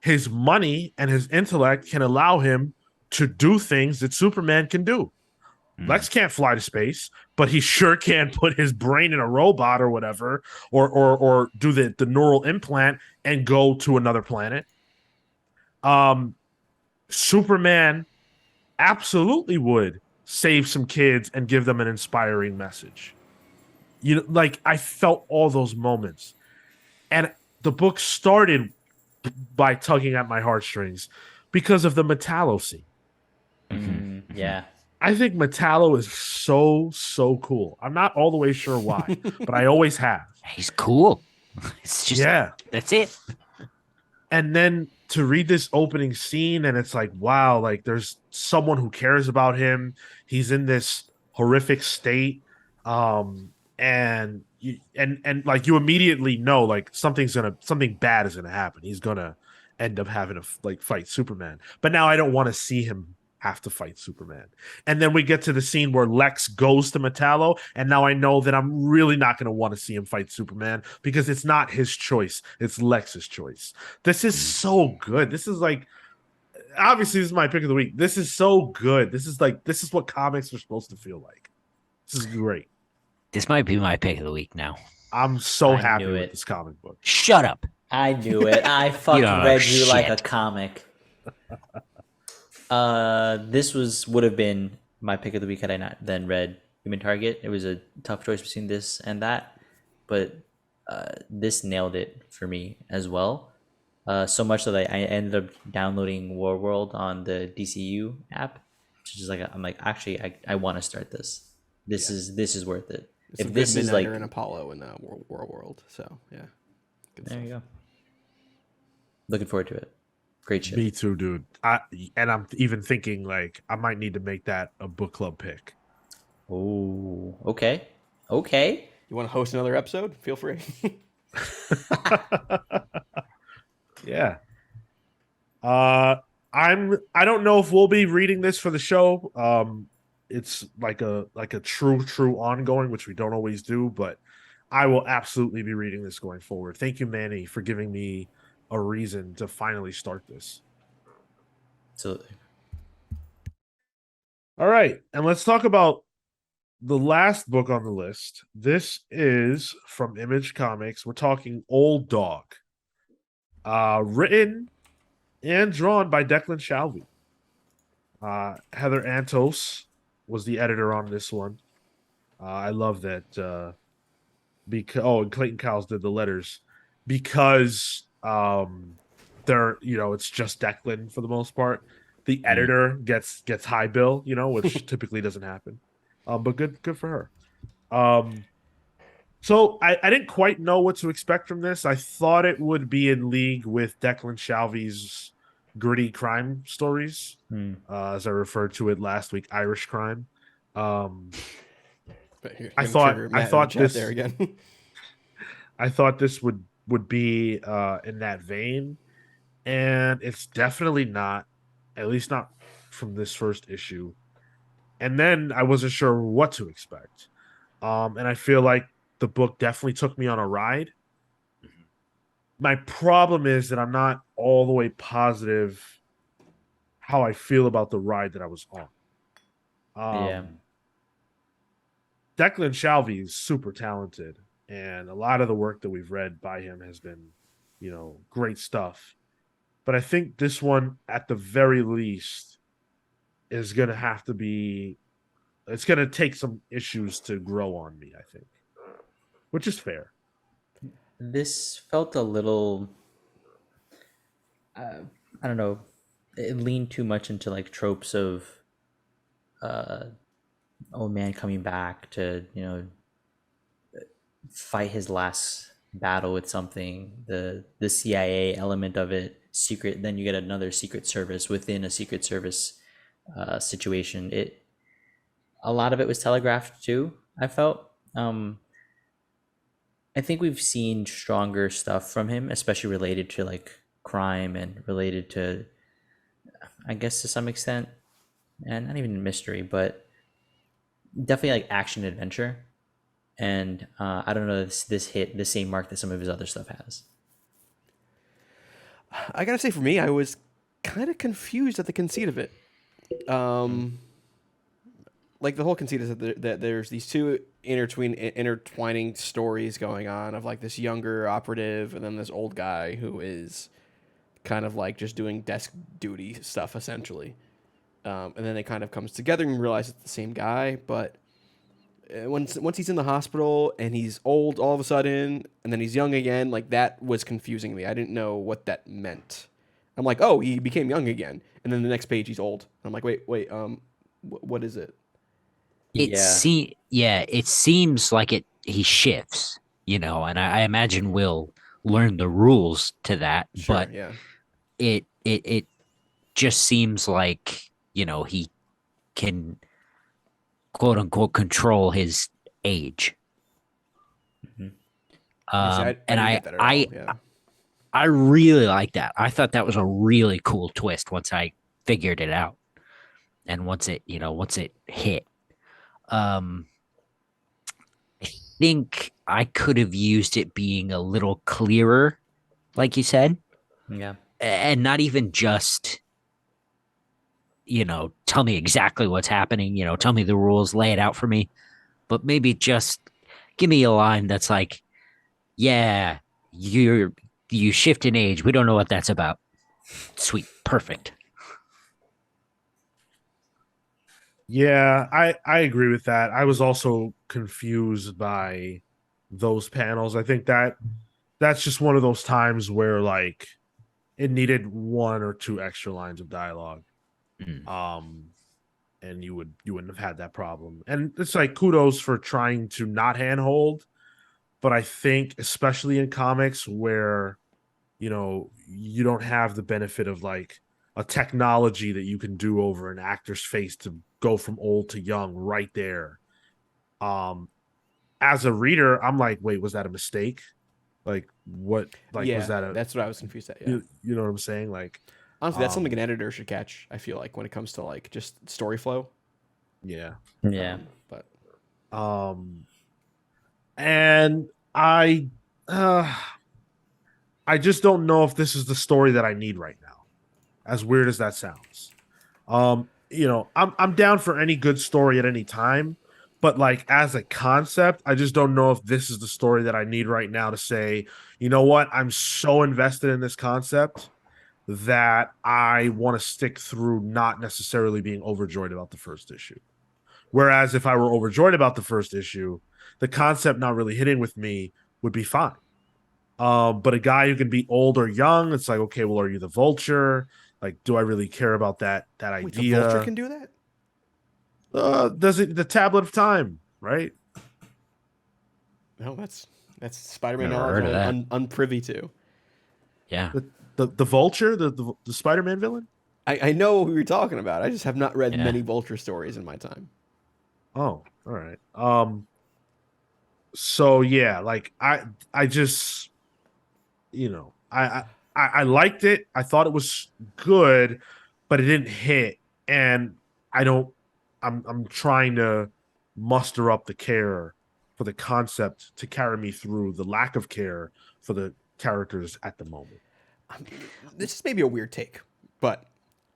his money and his intellect can allow him to do things that Superman can do. Lex can't fly to space, but he sure can put his brain in a robot or whatever, or do the neural implant and go to another planet. Superman absolutely would save some kids and give them an inspiring message. Like I felt all those moments. And the book started by tugging at my heartstrings because of the Metallo scene. Yeah. I think Metallo is so cool. I'm not all the way sure why, but I always have. He's cool. It's just that's it. And then to read this opening scene and it's like, wow, like there's someone who cares about him. He's in this horrific state. And like you immediately know like something bad is gonna happen. He's gonna end up having to like fight Superman. But now I don't want to see him have to fight Superman. And then we get to the scene where Lex goes to Metallo, and now I know that I'm really not going to want to see him fight Superman because it's not his choice, it's Lex's choice. This is so good. This is like, obviously, this is my pick of the week. This is so good. This is what comics are supposed to feel like. This is great. This might be my pick of the week now. I'm so I happy knew with it. this comic book. Shut up. I knew it. I fucking don't know read you like a shit. comic. This would have been my pick of the week had I not then read Human Target. It was a tough choice between this and that, but this nailed it for me as well. So much that I ended up downloading War World on the DCU app, which is like I'm like actually I want to start this. This is worth it. It's If a good this is like Midnighter and Apollo in the world. So yeah. Good there stuff. you go. Looking forward to it. Great shit. Me too, dude. I'm even thinking like I might need to make that a book club pick. Oh, okay. Okay. You want to host another episode? Feel free. Yeah. I don't know if we'll be reading this for the show. It's like a true ongoing, which we don't always do, but I will absolutely be reading this going forward. Thank you, Manny, for giving me a reason to finally start this. Absolutely. All right, and let's talk about the last book on the list. This is from Image Comics. We're talking Old Dog. Written and drawn by Declan Shalvey. Heather Antos was the editor on this one. I love that. And Clayton Cowles did the letters because they're it's just Declan for the most part. The editor gets high bill, which typically doesn't happen. But good for her. So I didn't quite know what to expect from this. I thought it would be in league with Declan Shalvey's gritty crime stories, as I referred to it last week, Irish crime. I thought this there again. I thought this would be in that vein, and it's definitely not, at least not from this first issue. And then I wasn't sure what to expect. And I feel like the book definitely took me on a ride. My problem is that I'm not all the way positive how I feel about the ride that I was on. Yeah. Declan Shalvey is super talented, and a lot of the work that we've read by him has been, great stuff. But I think this one, at the very least, is going to have to be, it's going to take some issues to grow on me, I think, which is fair. This felt a little, I don't know, it leaned too much into like tropes of old man coming back to, fight his last battle with something, the CIA element of it, secret, then you get another Secret Service within a Secret Service situation. A lot of it was telegraphed too, I felt. I think we've seen stronger stuff from him, especially related to like crime and related to, I guess to some extent, and not even mystery, but definitely like action adventure. And I don't know if this hit the same mark that some of his other stuff has. I gotta say, for me, I was kind of confused at the conceit of it. Like the whole conceit is that there's these two intertwining stories going on of like this younger operative and then this old guy who is kind of like just doing desk duty stuff essentially. And then it kind of comes together and realize it's the same guy, but once he's in the hospital and he's old all of a sudden and then he's young again, like that was confusing me. I didn't know what that meant. I'm like, oh, he became young again, and then the next page he's old. I'm like, wait, what is it? It seems like he shifts, and I imagine we'll learn the rules to that. Sure, but yeah. It just seems like, he can quote unquote control his age. I really like that. I thought that was a really cool twist once I figured it out. and once it hit, um, I think I could have used it being a little clearer, like you said, Yeah. and not even just tell me exactly what's happening, tell me the rules, lay it out for me, but maybe just give me a line that's like, yeah, you shift in age. We don't know what that's about. Sweet, perfect. Yeah, I agree with that. I was also confused by those panels. I think that's just one of those times where like it needed one or two extra lines of dialogue. Mm. Um and you wouldn't have had that problem. And it's like kudos for trying to not handhold, but I think especially in comics where you don't have the benefit of like a technology that you can do over an actor's face to go from old to young right there. Um as a reader, I'm like, wait, was that a mistake? Like what like was Yeah, that a that's what I was confused at. Yeah. you know what I'm saying? Like Honestly, that's something um an editor should catch. I feel like when it comes to like just story flow. yeah. Yeah. But Um and uh I just don't know if this is the story that I need right now. As weird as that sounds. I'm down for any good story at any time, but like as a concept, I just don't know if this is the story that I need right now to say, you know what, I'm so invested in this concept that I want to stick through not necessarily being overjoyed about the first issue. Whereas if I were overjoyed about the first issue, the concept not really hitting with me would be fine. But a guy who can be old or young, it's like, okay, well, are you the vulture? Like, do I really care about that wait, the Vulture idea? can do that? Does it the tablet of time, right? No, that's Spider-Man Never knowledge heard of that. I'm unprivy to. Yeah. The vulture, the Spider-Man villain? I know who you're talking about. I just have not read Yeah. many Vulture stories in my time. Oh, all right. So yeah, like I just I liked it. I thought it was good, but it didn't hit. And I don't I'm trying to muster up the care for the concept to carry me through the lack of care for the characters at the moment. I'm, this is maybe a weird take, but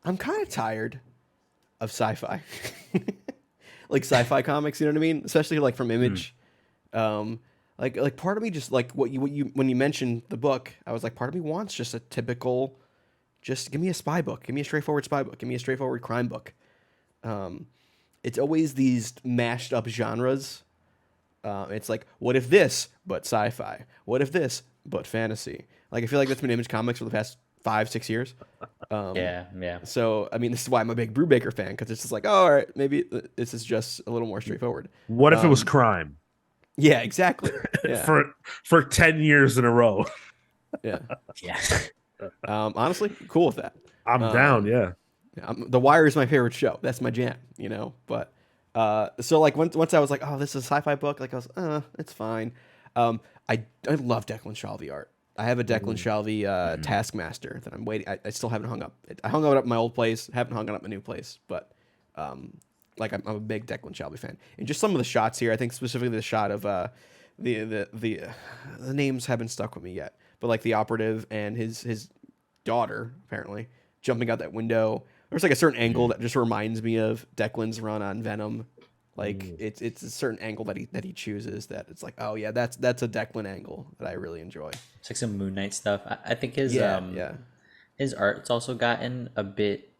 I'm kind of tired of sci-fi. Like sci-fi comics, you know what I mean? Especially like from Image. Um, like part of me just like what you when you mentioned the book, I was like, part of me wants just a typical, just give me a spy book, give me a straightforward spy book, give me a straightforward crime book. Um, it's always these mashed up genres. It's like, what if this, but sci-fi? What if this, but fantasy? Like I feel like that's been Image Comics for the past 5-6 years. Yeah. Yeah. So I mean, this is why I'm a big Brubaker fan, because it's just like, oh, all right, maybe this is just a little more straightforward. What if it was Um, crime Yeah, exactly. Yeah, for 10 years in a row? yeah. Yeah. Honestly, cool with that. I'm down, Um, yeah. The Wire is my favorite show. That's my jam, you know. But so like once I was like, oh, this is a sci-fi book. Like I was, it's fine. I love Declan Shalvey art. I have a Declan Shalvey Taskmaster that I'm waiting. I still haven't hung up. I hung it up in my old place. Haven't hung it up in my new place. But like I'm a big Declan Shalvey fan. And just some of the shots here, I think specifically the shot of the names haven't stuck with me yet. But like the operative and his daughter apparently jumping out that window. There's like a certain angle that just reminds me of Declan's run on Venom. Like it's a certain angle that he chooses that it's like, oh yeah, that's a Declan angle that I really enjoy. It's like some Moon Knight stuff. I think his Yeah. his art's also gotten a bit,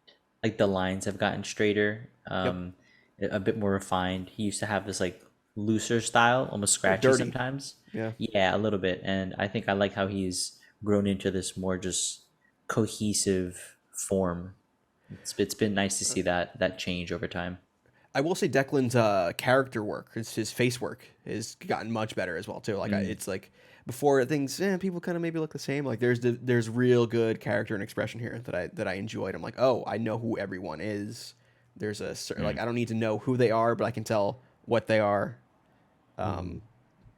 like the lines have gotten straighter, a bit more refined. He used to have this like looser style, almost scratchy dirty. sometimes. Yeah. Yeah, a little bit. And I think I like how he's grown into this more just cohesive form. It's been nice to see that change over time. I will say Declan's character work, his face work, has gotten much better as well too. Like it's like before things, people kind of maybe look the same. Like there's real good character and expression here that I enjoyed. I'm like, oh, I know who everyone is. There's a certain like I don't need to know who they are, but I can tell what they are,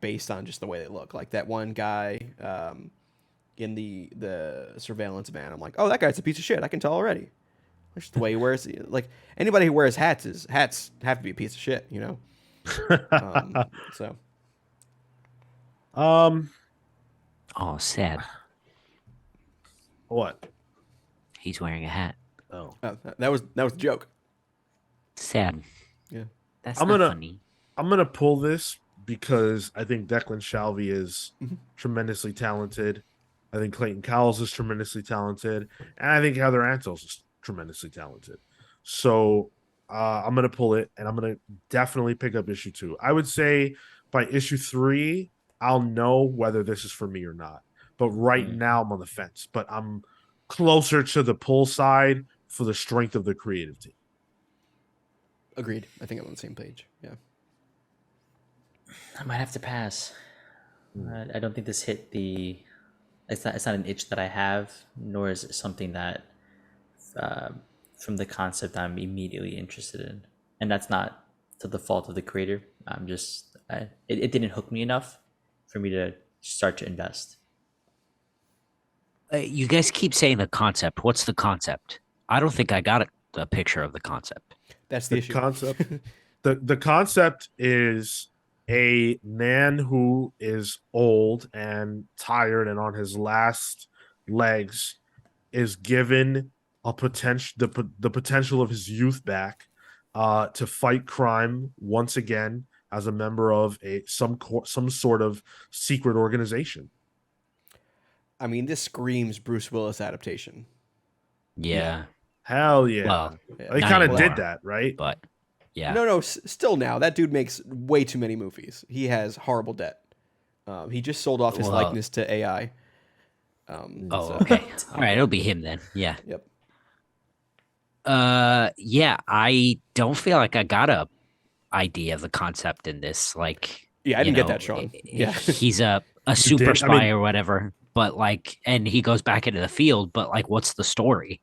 based on just the way they look. Like that one guy in the surveillance van. I'm like, oh, that guy's a piece of shit. I can tell already. That's just the way he wears. Like anybody who wears hats have to be a piece of shit, you know. So um, Oh, sad. what? He's wearing a hat. Oh, that was the joke. Sad. Yeah. That's I'm not gonna- funny. I'm gonna pull this because I think Declan Shalvey is tremendously talented. I think Clayton Cowles is tremendously talented, and I think Heather Antos is tremendously talented. So I'm gonna pull it, and I'm gonna definitely pick up issue 2. I would say by issue 3, I'll know whether this is for me or not. But right now, I'm on the fence. But I'm closer to the pull side for the strength of the creative team. Agreed. I think I'm on the same page. Yeah. I might have to pass. I don't think this hit the. It's not an itch that I have, nor is it something that, from the concept, I'm immediately interested in, and that's not to the fault of the creator. I'm just it didn't hook me enough for me to start to invest. You guys keep saying the concept. What's the concept? I don't think I got a picture of the concept. That's the The issue. concept the concept is a man who is old and tired and on his last legs is given a potential the potential of his youth back to fight crime once again as a member of some sort of secret organization. I mean, this screams Bruce Willis adaptation. Yeah. Hell yeah. Well, Yeah. They not kind of anymore. did that, right? But yeah. No, still now. That dude makes way too many movies. He has horrible debt. He just sold off his Well- likeness to AI. Oh, So- okay. All right, it'll be him then. Yeah. Yep. Yeah, I don't feel like I got a idea of the concept in this. Like, Yeah, I you didn't get know, that, Sean. Yeah. he's a You super did? I spy mean- or whatever, but like, and he goes back into the field, but like, what's the story?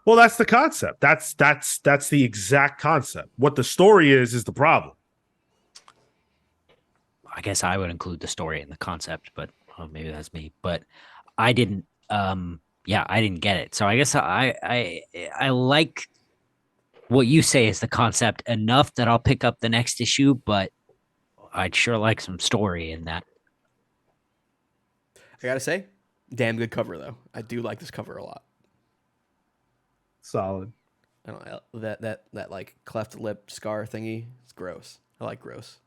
Well, that's the concept. That's the exact concept. What the story is the problem. I guess I would include the story in the concept, but maybe that's me. But I didn't. Yeah, I didn't get it. So I guess I like what you say is the concept enough that I'll pick up the next issue, but I'd sure like some story in that. I gotta say, damn good cover though. I do like this cover a lot. Solid. I don't know that like cleft lip scar thingy. It's gross. I like gross.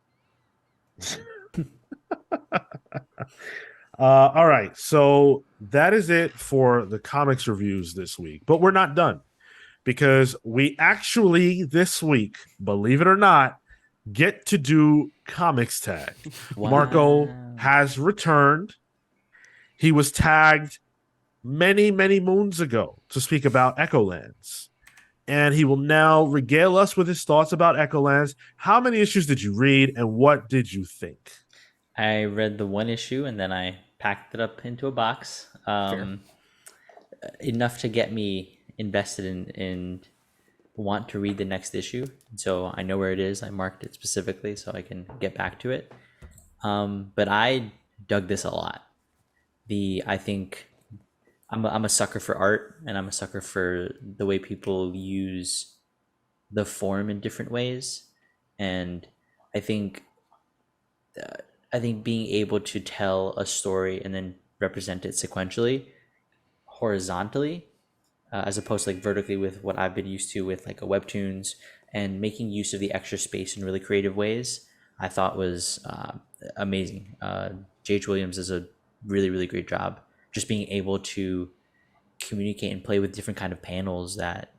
All right, so that is it for the comics reviews this week, but we're not done because we actually this week, believe it or not, get to do comics tag. Marco Wow. has returned. He was tagged many moons ago to speak about Echolands, and he will now regale us with his thoughts about Echolands. How many issues did you read, and what did you think? I read the one issue and then I packed it up into a box. Enough to get me invested in want to read the next issue. So I know where it is. I marked it specifically so I can get back to it. But I dug this a lot. I think I'm a sucker for art, and I'm a sucker for the way people use the form in different ways. And I think being able to tell a story and then represent it sequentially, horizontally, as opposed to like vertically with what I've been used to with like a webtoons, and making use of the extra space in really creative ways, I thought was amazing. J.H. Williams does a really great job just being able to communicate and play with different kind of panels that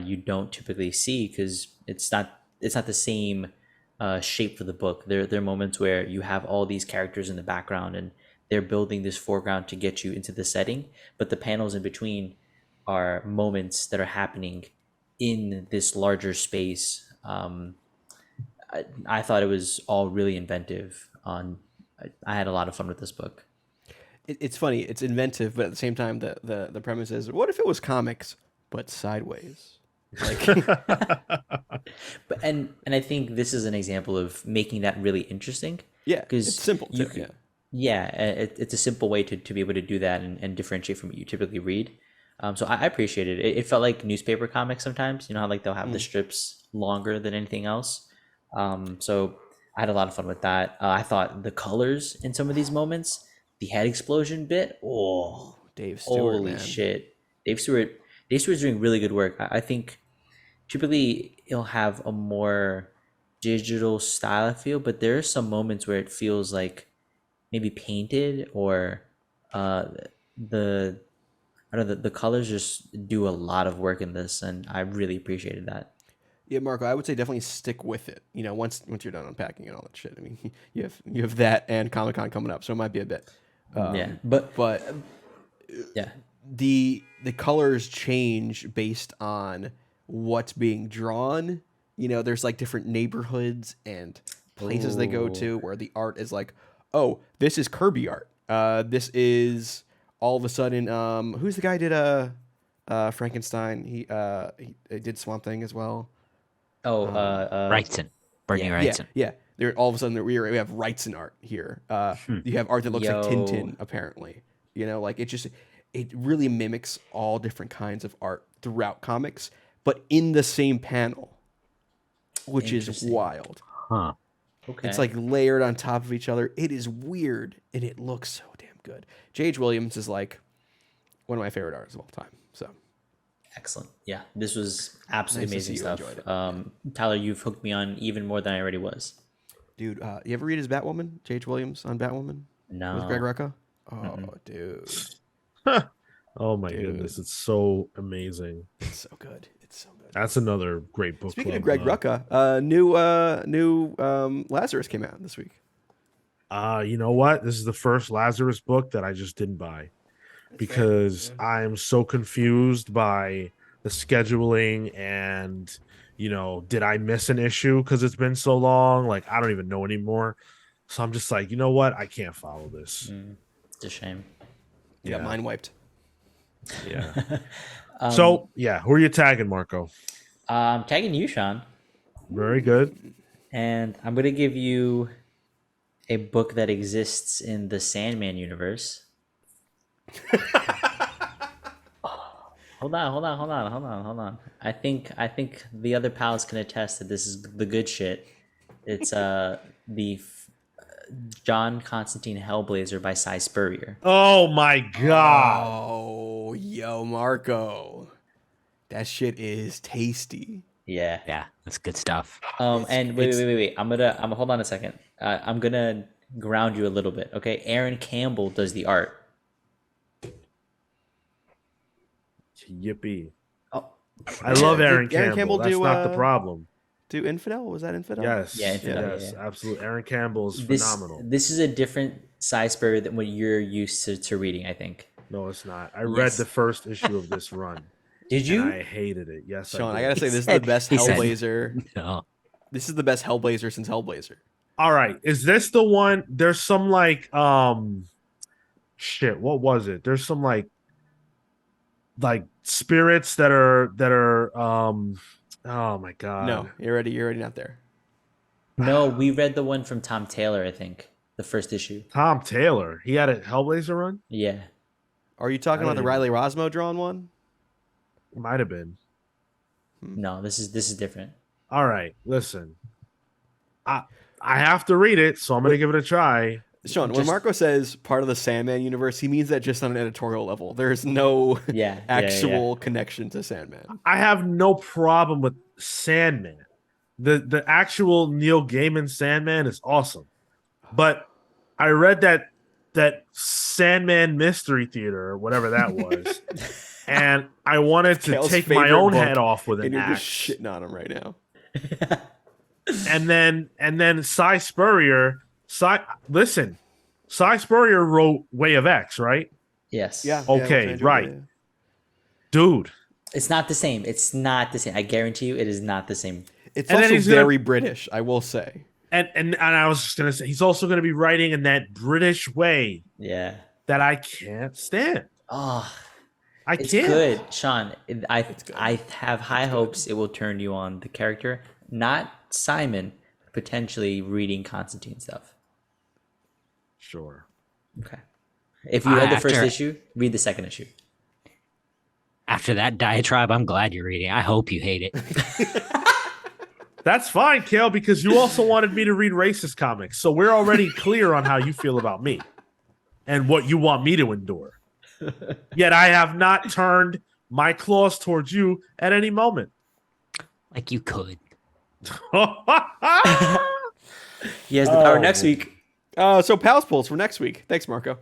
you don't typically see, because it's not the same shape for the book. There are moments where you have all these characters in the background and they're building this foreground to get you into the setting, but the panels in between are moments that are happening in this larger space. I thought it was all really inventive. I had a lot of fun with this book. It's funny. It's inventive, but at the same time, the premise is, what if it was comics but sideways? Like, But and I think this is an example of making that really interesting. yeah, 'Cause it's simple. you Too, yeah. it's a simple way to be able to do that and differentiate from what you typically read. So I appreciated it. It felt like newspaper comics sometimes. You know how like they'll have the strips longer than anything else. So I had a lot of fun with that. I thought the colors in some of these moments, the head explosion bit, oh, Dave Stewart, holy man. shit! Dave Stewart, Dave Stewart's doing really good work. I think typically he'll have a more digital style, I feel, but there are some moments where it feels like maybe painted or uh, the I don't know, the colors just do a lot of work in this, and I really appreciated that. Yeah, Marco, I would say definitely stick with it. You know, once you're done unpacking and all that shit. I mean, you have that and Comic Con coming up, so it might be a bit. Yeah, but But yeah, the colors change based on what's being drawn. You know, there's like different neighborhoods and places they go to where the art is like, oh, this is Kirby art. This is all of a sudden, who's the guy who did Frankenstein? He did Swamp Thing as well. Wrightson, Bernie yeah. Wrightson. Yeah. There all of a sudden we have Wrightson art here. You have art that looks like Yo. Tintin, apparently. You know, like it really mimics all different kinds of art throughout comics, but in the same panel, which is Interesting. wild. Huh. okay. It's like layered on top of each other. It is weird and it looks so damn good. J.H. Williams is like one of my favorite artists of all time. So excellent. Yeah, this was absolutely Nice to amazing see you stuff. enjoyed it. Tyler, you've hooked me on even more than I already was. dude, you ever read his Batwoman? J.H. Williams on Batwoman? No, With Greg Rucka? Oh, dude. Oh my Dude. goodness, it's so amazing. It's so good. It's so good. That's another great book. Speaking of club, Greg Rucka, new Lazarus came out this week. you know what? This is the first Lazarus book that I just didn't buy because I am so confused by the scheduling and did I miss an issue because it's been so long? Like I don't even know anymore. So I'm just like, you know what? I can't follow this. it's a shame. You got Yeah. mine wiped. Yeah. So yeah, who are you tagging, Marco? I'm tagging you, Sean, Very good. and I'm gonna give you a book that exists in the Sandman universe. Hold on. I think the other pals can attest that this is the good shit. It's John Constantine Hellblazer by Cy Spurrier. Oh my god. Oh, yo, Marco. That shit is tasty. Yeah. Yeah, that's good stuff. And wait. I'm gonna hold on a second. I'm gonna ground you a little bit. Okay. Aaron Campbell does the art. Yippee. Oh, I love Aaron Did Aaron Campbell. Campbell That's do, not the problem. Do Infidel? Was that Infidel? Yes. Yeah, Infidel, yes, yeah. absolutely. Aaron Campbell is this phenomenal. this is a different Cy Spurrier than what you're used to reading. I think. No, it's not. I read Yes. the first issue of this run. Did you? And I hated it. Yes, Sean, I did. gotta say, this is said- the best he said- Hellblazer. No. This is the best Hellblazer since Hellblazer. All right. Is this the one? There's some like shit, what was it? There's some like spirits that are oh my god. No, you're already not there. No, we read the one from Tom Taylor. I think the first issue. Tom Taylor. He had a Hellblazer run? Yeah. Are you talking I about the didn't Riley Rosmo drawn one? Might have been. No, this is different. All right, listen. I have to read it, so I'm gonna give it a try. Sean, when Just- Marco says part of the Sandman universe, he means that just on an editorial level. There's no Yeah. actual connection to Sandman. I have no problem with Sandman. The actual Neil Gaiman Sandman is awesome. But I read that Sandman Mystery Theater or whatever that was. And I wanted to Kale's take my favorite own book, head off with And an you're axe. just shitting on him right now. And then Cy Spurrier, listen, Cy Spurrier wrote Way of X, right? Yes. Okay, right. Dude. It's not the same. It's not the same. I guarantee you, it is not the same. It's And then also he's gonna- very British, I will say. And I was just gonna say he's also gonna be writing in that British way Yeah. that I can't stand. Oh, I it's can't. good, Sean. I good. I have high hopes it will turn you on the character, not Simon. Potentially reading Constantine stuff. Sure. Okay. If you read the first After- issue, read the second issue. After that diatribe, I'm glad you're reading. I hope you hate it. That's fine, Kale, because you also wanted me to read racist comics. So we're already clear on how you feel about me and what you want me to endure. Yet I have not turned my claws towards you at any moment. Like you could. He has the power Oh. next week. So Pals polls for next week. Thanks, Marco.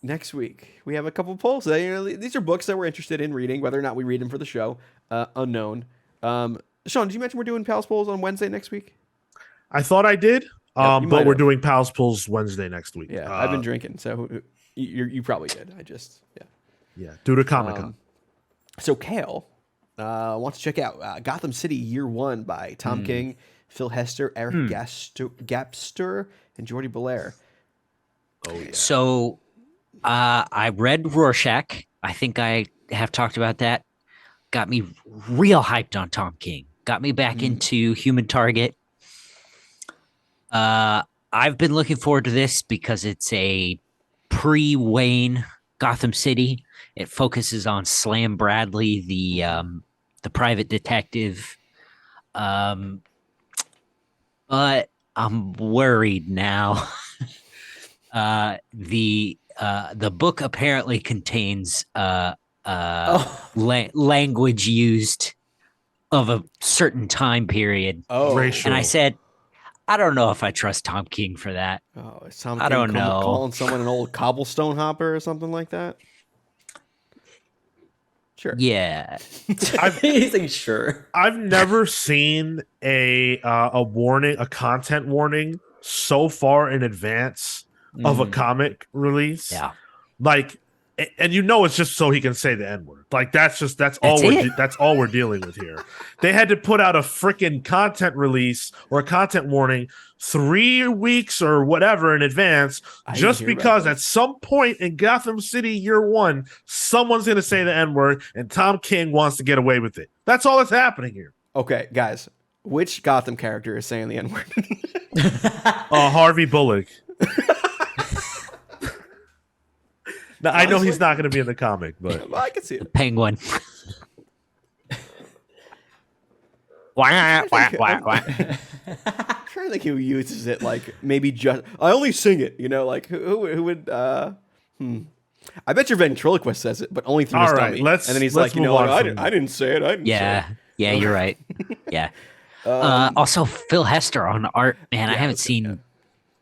Next week we have a couple polls. These are books that we're interested in reading, whether or not we read them for the show. Unknown. Sean, did you mention we're doing Pals polls on Wednesday next week? I thought I did, you might but we're have. doing Pals Pulls Wednesday next week. Yeah, I've been drinking, so you probably did. Yeah, due to Comic-Con. So Kale wants to check out Gotham City Year One by Tom King, Phil Hester, Eric Gapster, and Jordi Belair. Oh, yeah. So I read Rorschach. I think I have talked about that. Got me real hyped on Tom King. Got me back into Human Target. I've been looking forward to this because it's a pre-Wayne Gotham City. It focuses on Slam Bradley, the private detective. But I'm worried now. The book apparently contains language used of a certain time period, Racial. and I said, I don't know if I trust Tom King for that. Oh, is Tom I King don't know. calling someone an old cobblestone hopper or something like that? Sure. Yeah, He's like, sure. I've never seen a warning, a content warning, so far in advance of a comic release. yeah. Like, and you know, it's just so he can say the N-word. Like that's all That's we're dealing with here. They had to put out a freaking content release or a content warning 3 weeks or whatever in advance, I didn't just hear about because this. at some point in Gotham City Year One, someone's going to say the N-word, and Tom King wants to get away with it. That's all that's happening here. Okay, guys, which Gotham character is saying the N-word? Harvey Bullock. Now, I know he's not going to be in the comic, but Well, I can see it. Penguin. Wah, wah, wah, wah. I'm trying to think who uses it. Like maybe just I only sing it. You know, like who would? I bet your ventriloquist says it, but only through his All right, dummy. let's- and then he's let's like, you know, move on like, from- I didn't say it. I didn't Yeah, yeah, you're right. Yeah. Also, Phil Hester on art, man. I haven't seen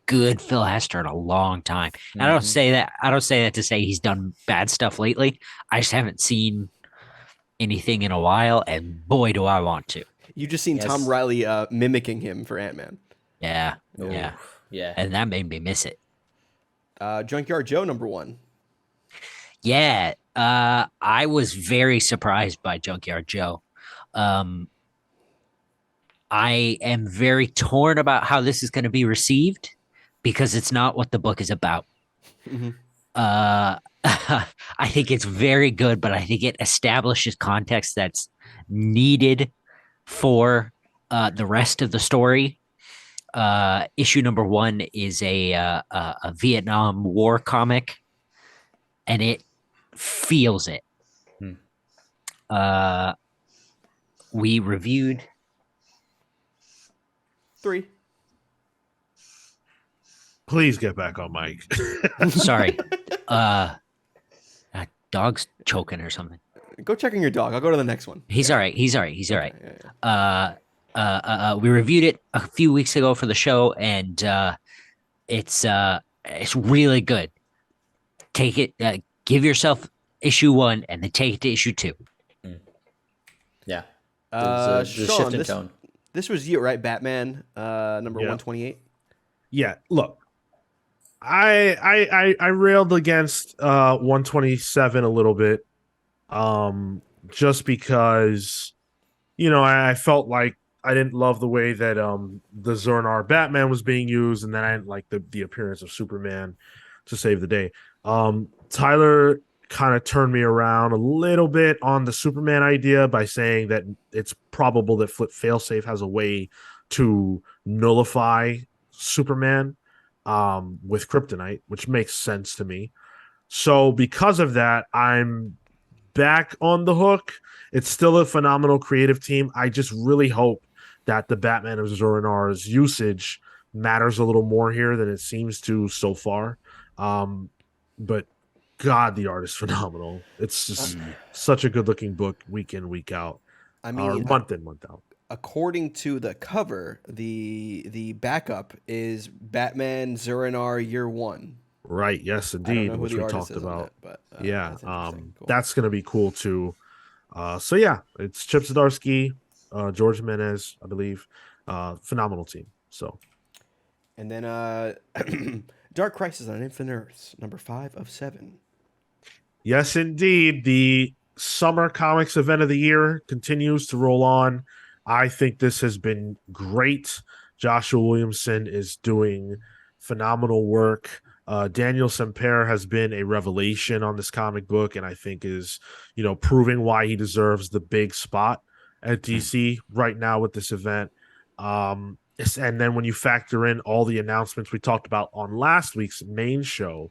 good Phil Hester in a long time. And I don't say that. I don't say that to say he's done bad stuff lately. I just haven't seen anything in a while, and boy, do I want to. You just seen Yes. Tom Riley mimicking him for Ant-Man. Yeah, yeah, Yeah. and that made me miss it. Junkyard Joe #1. Yeah, I was very surprised by Junkyard Joe. I am very torn about how this is going to be received because it's not what the book is about. I think it's very good, but I think it establishes context that's needed for the rest of the story. Issue #1 is a Vietnam War comic, and it feels it. We reviewed 3. please get back on mic. sorry, dog's choking or something. Go check on your dog. I'll go to the next one. He's all right. He's all right. He's all right. Yeah. We reviewed it a few weeks ago for the show, and it's really good. Take it, give yourself issue 1, and then take it to issue 2. Yeah. There's a Sean, shift in tone. this was you, right? Batman, number Yeah. 128. Yeah, look, I railed against 127 a little bit, just because, you know, I felt like I didn't love the way that the Zernar Batman was being used, and then I didn't like the appearance of Superman to save the day. Tyler kind of turned me around a little bit on the Superman idea by saying that it's probable that Flip Failsafe has a way to nullify Superman with kryptonite, which makes sense to me. So because of that, I'm back on the hook. It's still a phenomenal creative team. I just really hope that the Batman of Zur-En-Ar's usage matters a little more here than it seems to so far. But God, the art is phenomenal. It's just such a good looking book week in, week out. I Or mean, month in, month out. according to the cover, the backup is Batman Zur-En-Ar Year One. Right. Yes, I don't indeed. know who Which the we artist talked is on about. that, but Yeah. that's interesting. Cool. That's gonna be cool too. So yeah, it's Chip Zdarsky, George Jimenez, I believe. Phenomenal team. So And then Dark Crisis on Infinite Earths, number 5 of 7. yes, indeed. The summer comics event of the year continues to roll on. I think this has been great. Joshua Williamson is doing phenomenal work. Daniel Semper has been a revelation on this comic book, and I think is, proving why he deserves the big spot at DC right now with this event. And then when you factor in all the announcements we talked about on last week's main show,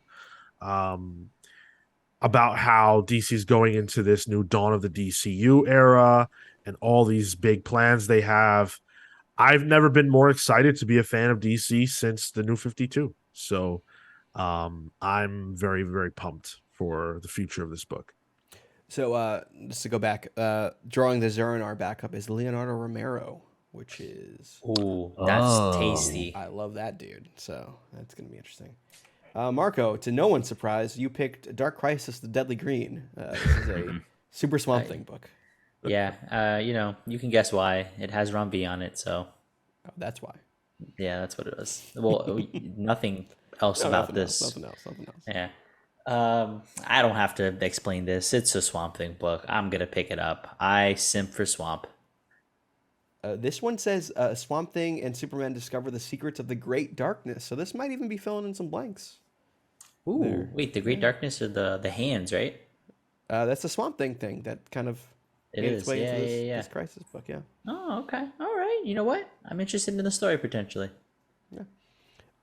about how DC's going into this new dawn of the DCU era and all these big plans they have. I've never been more excited to be a fan of DC since the New 52. So I'm very, very pumped for the future of this book. So just to go back, drawing the Zur-En-Ar backup is Leonardo Romero, which is Ooh, that's Oh. tasty. I love that dude. So that's gonna be interesting. Marco, to no one's surprise, you picked Dark Crisis: The Deadly Green. This is a Super Swamp Thing book. Yeah, you can guess why. It has Rambi on it, so Oh, that's why. yeah, that's what it was. Well, nothing else No, about nothing this. Else, nothing else. Yeah. I don't have to explain this. It's a Swamp Thing book. I'm gonna pick it up. I simp for Swamp. This one says Swamp Thing and Superman discover the secrets of the Great Darkness. So this might even be filling in some blanks. Ooh, There. wait, the Great Darkness are the hands, right? That's the Swamp Thing that kind of It made is. its way Yeah, into yeah. this Crisis book. Yeah. Oh, okay. All right. You know what? I'm interested in the story potentially.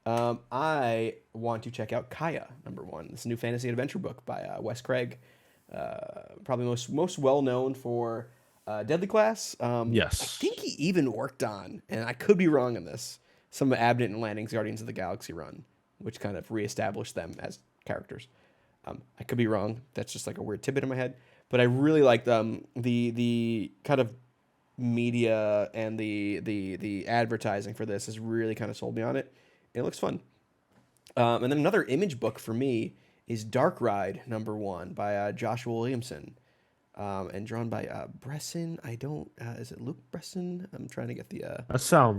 I want to check out Kaya, number 1. This is a new fantasy adventure book by Wes Craig. Probably most well known for Deadly Class. Yes. I think he even worked on, and I could be wrong on this, some of Abnett and Lanning's Guardians of the Galaxy run, which kind of reestablished them as characters. I could be wrong. That's just like a weird tidbit in my head. But I really like the kind of media and the advertising for this has really kind of sold me on it. It looks fun. And then another Image book for me is Dark Ride number 1 by Joshua Williamson, and drawn by Bresson. I don't. Is it Luke Bresson? I'm trying to get the. That's a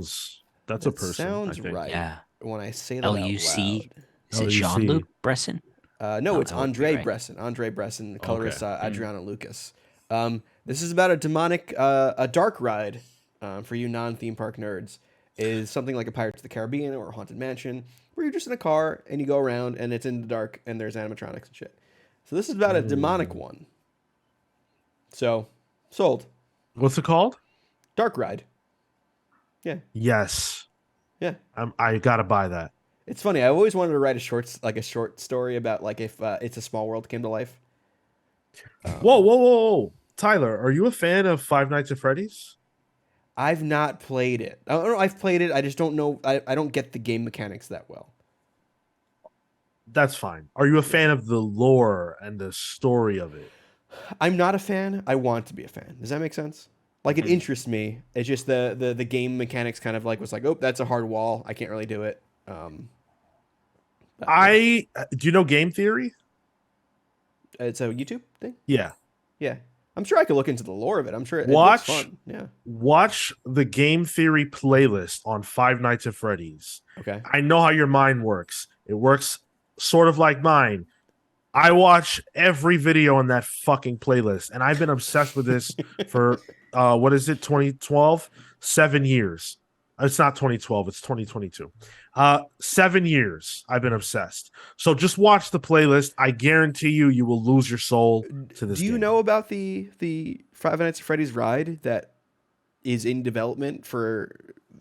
that person. sounds I think. right. Yeah. When I say that out LUC. loud. Is it LUC. Jean-Luc Bresson? No, Oh, it's that would be Andre right. Bresson. Andre Bresson, colorist Okay. Adriana Lucas. This is about a demonic, a dark ride for you non-theme park nerds. Is something like a Pirates of the Caribbean or a Haunted Mansion, where you're just in a car and you go around and it's in the dark and there's animatronics and shit. So this is about a demonic one. So, sold. What's it called? Dark Ride. Yeah, Yes. yeah. I gotta buy that. It's funny. I always wanted to write a short story about like if It's a Small World came to life. Whoa. Tyler, are you a fan of Five Nights at Freddy's? I've not played it. I don't know. I've played it. I just don't know. I don't get the game mechanics that well. That's fine. Are you a fan of the lore and the story of it? I'm not a fan. I want to be a fan. Does that make sense? Like it interests me. It's just the game mechanics kind of like was like, oh, that's a hard wall. I can't really do it. Do you know Game Theory? It's a YouTube thing. Yeah. Yeah, I'm sure I could look into the lore of it. I'm sure it Watch- looks fun. Yeah. Watch the Game Theory playlist on Five Nights at Freddy's. Okay. I know how your mind works. It works sort of like mine. I watch every video on that fucking playlist, and I've been obsessed with this for 2012? 7 years. It's not 2012, it's 2022. 7 years I've been obsessed. So just watch the playlist. I guarantee you will lose your soul to this. Do you game. know about the Five Nights at Freddy's ride that is in development for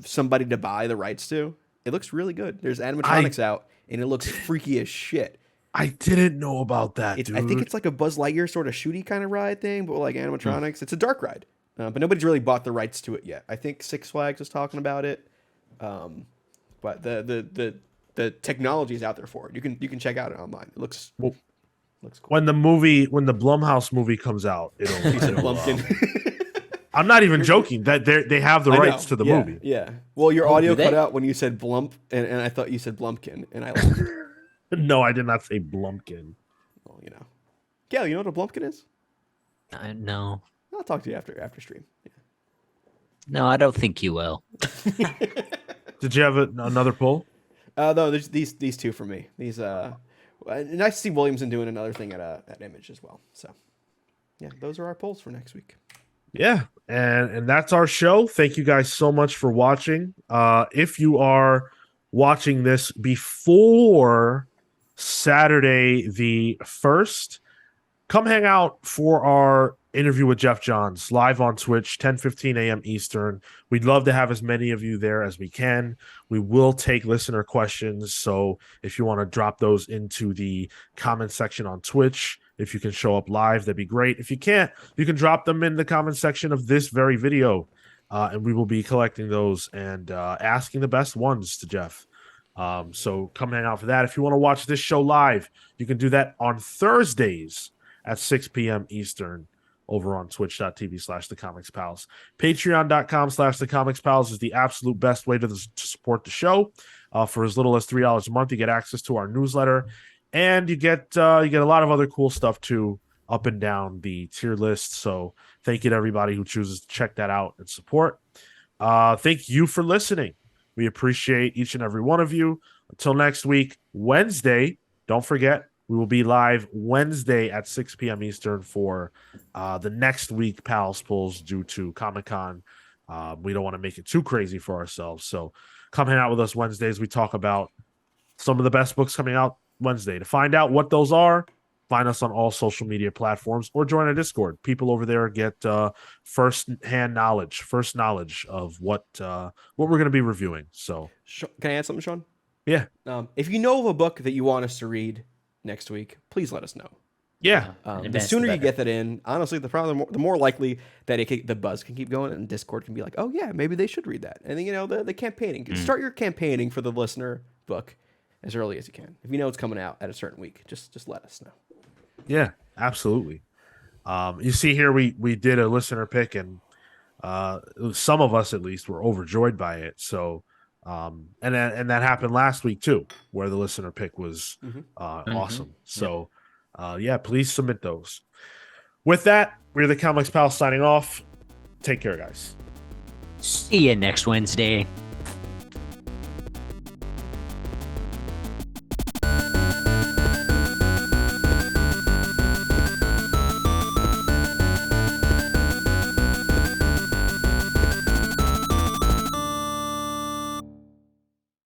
somebody to buy the rights to? It looks really good. There's animatronics out, and it looks freaky as shit. I didn't know about that, dude. I think it's like a Buzz Lightyear sort of shooty kind of ride thing, but like animatronics. It's a dark ride, but nobody's really bought the rights to it yet. I think Six Flags is talking about it, but the technology is out there for it. You can check out it online. It looks Well, cool. when the Blumhouse movie comes out, He said Blumpkin. I'm not even joking. That they have the I rights know, to the yeah, movie. Yeah. Well, your Oh, audio do cut they? out when you said Blump, and I thought you said Blumpkin, and I laughed. No, I did not say Blumpkin. Well, Gail, you know what a Blumpkin is? No, I'll talk to you after stream. no, I don't think you will. Did you have another poll? No, there's these two for me. These nice to see Williamson doing another thing at Image as well. So, yeah, those are our polls for next week. Yeah, and that's our show. Thank you guys so much for watching. If you are watching this before Saturday the 1st, come hang out for our interview with Jeff Johns live on Twitch, 10:15 a.m. Eastern. We'd love to have as many of you there as we can. We will take listener questions, so if you want to drop those into the comment section on Twitch, if you can show up live, that'd be great. If you can't, you can drop them in the comment section of this very video, and we will be collecting those and asking the best ones to Jeff. So come hang out for that. If you want to watch this show live, you can do that on Thursdays at 6 p.m. Eastern over on twitch.tv/The Comics Pals. Patreon.com/The Comics Pals is the absolute best way to support the show. For as little as $3 a month, you get access to our newsletter, and you get a lot of other cool stuff too up and down the tier list. So thank you to everybody who chooses to check that out and support. Thank you for listening. We appreciate each and every one of you. Until next week, Wednesday, don't forget, we will be live Wednesday at 6 p.m. Eastern for the next week Pals Pulls due to Comic-Con. We don't want to make it too crazy for ourselves. So come hang out with us Wednesdays. We talk about some of the best books coming out Wednesday. To find out what those are, find us on all social media platforms or join our Discord. People over there get first knowledge of what we're going to be reviewing. So Can I add something, Sean? yeah. If you know of a book that you want us to read next week, please let us know. Yeah. The advance, sooner the you better. get that in, honestly, the more likely that the buzz can keep going, and Discord can be like, oh yeah, maybe they should read that. And then the campaigning. Start your campaigning for the listener book as early as you can. If you know it's coming out at a certain week, just let us know. Yeah, absolutely. You see here, we did a listener pick, and some of us at least were overjoyed by it. So, and that happened last week too, where the listener pick was awesome. So, yeah, please submit those. With that, we're the Comics Pals signing off. Take care, guys. See you next Wednesday.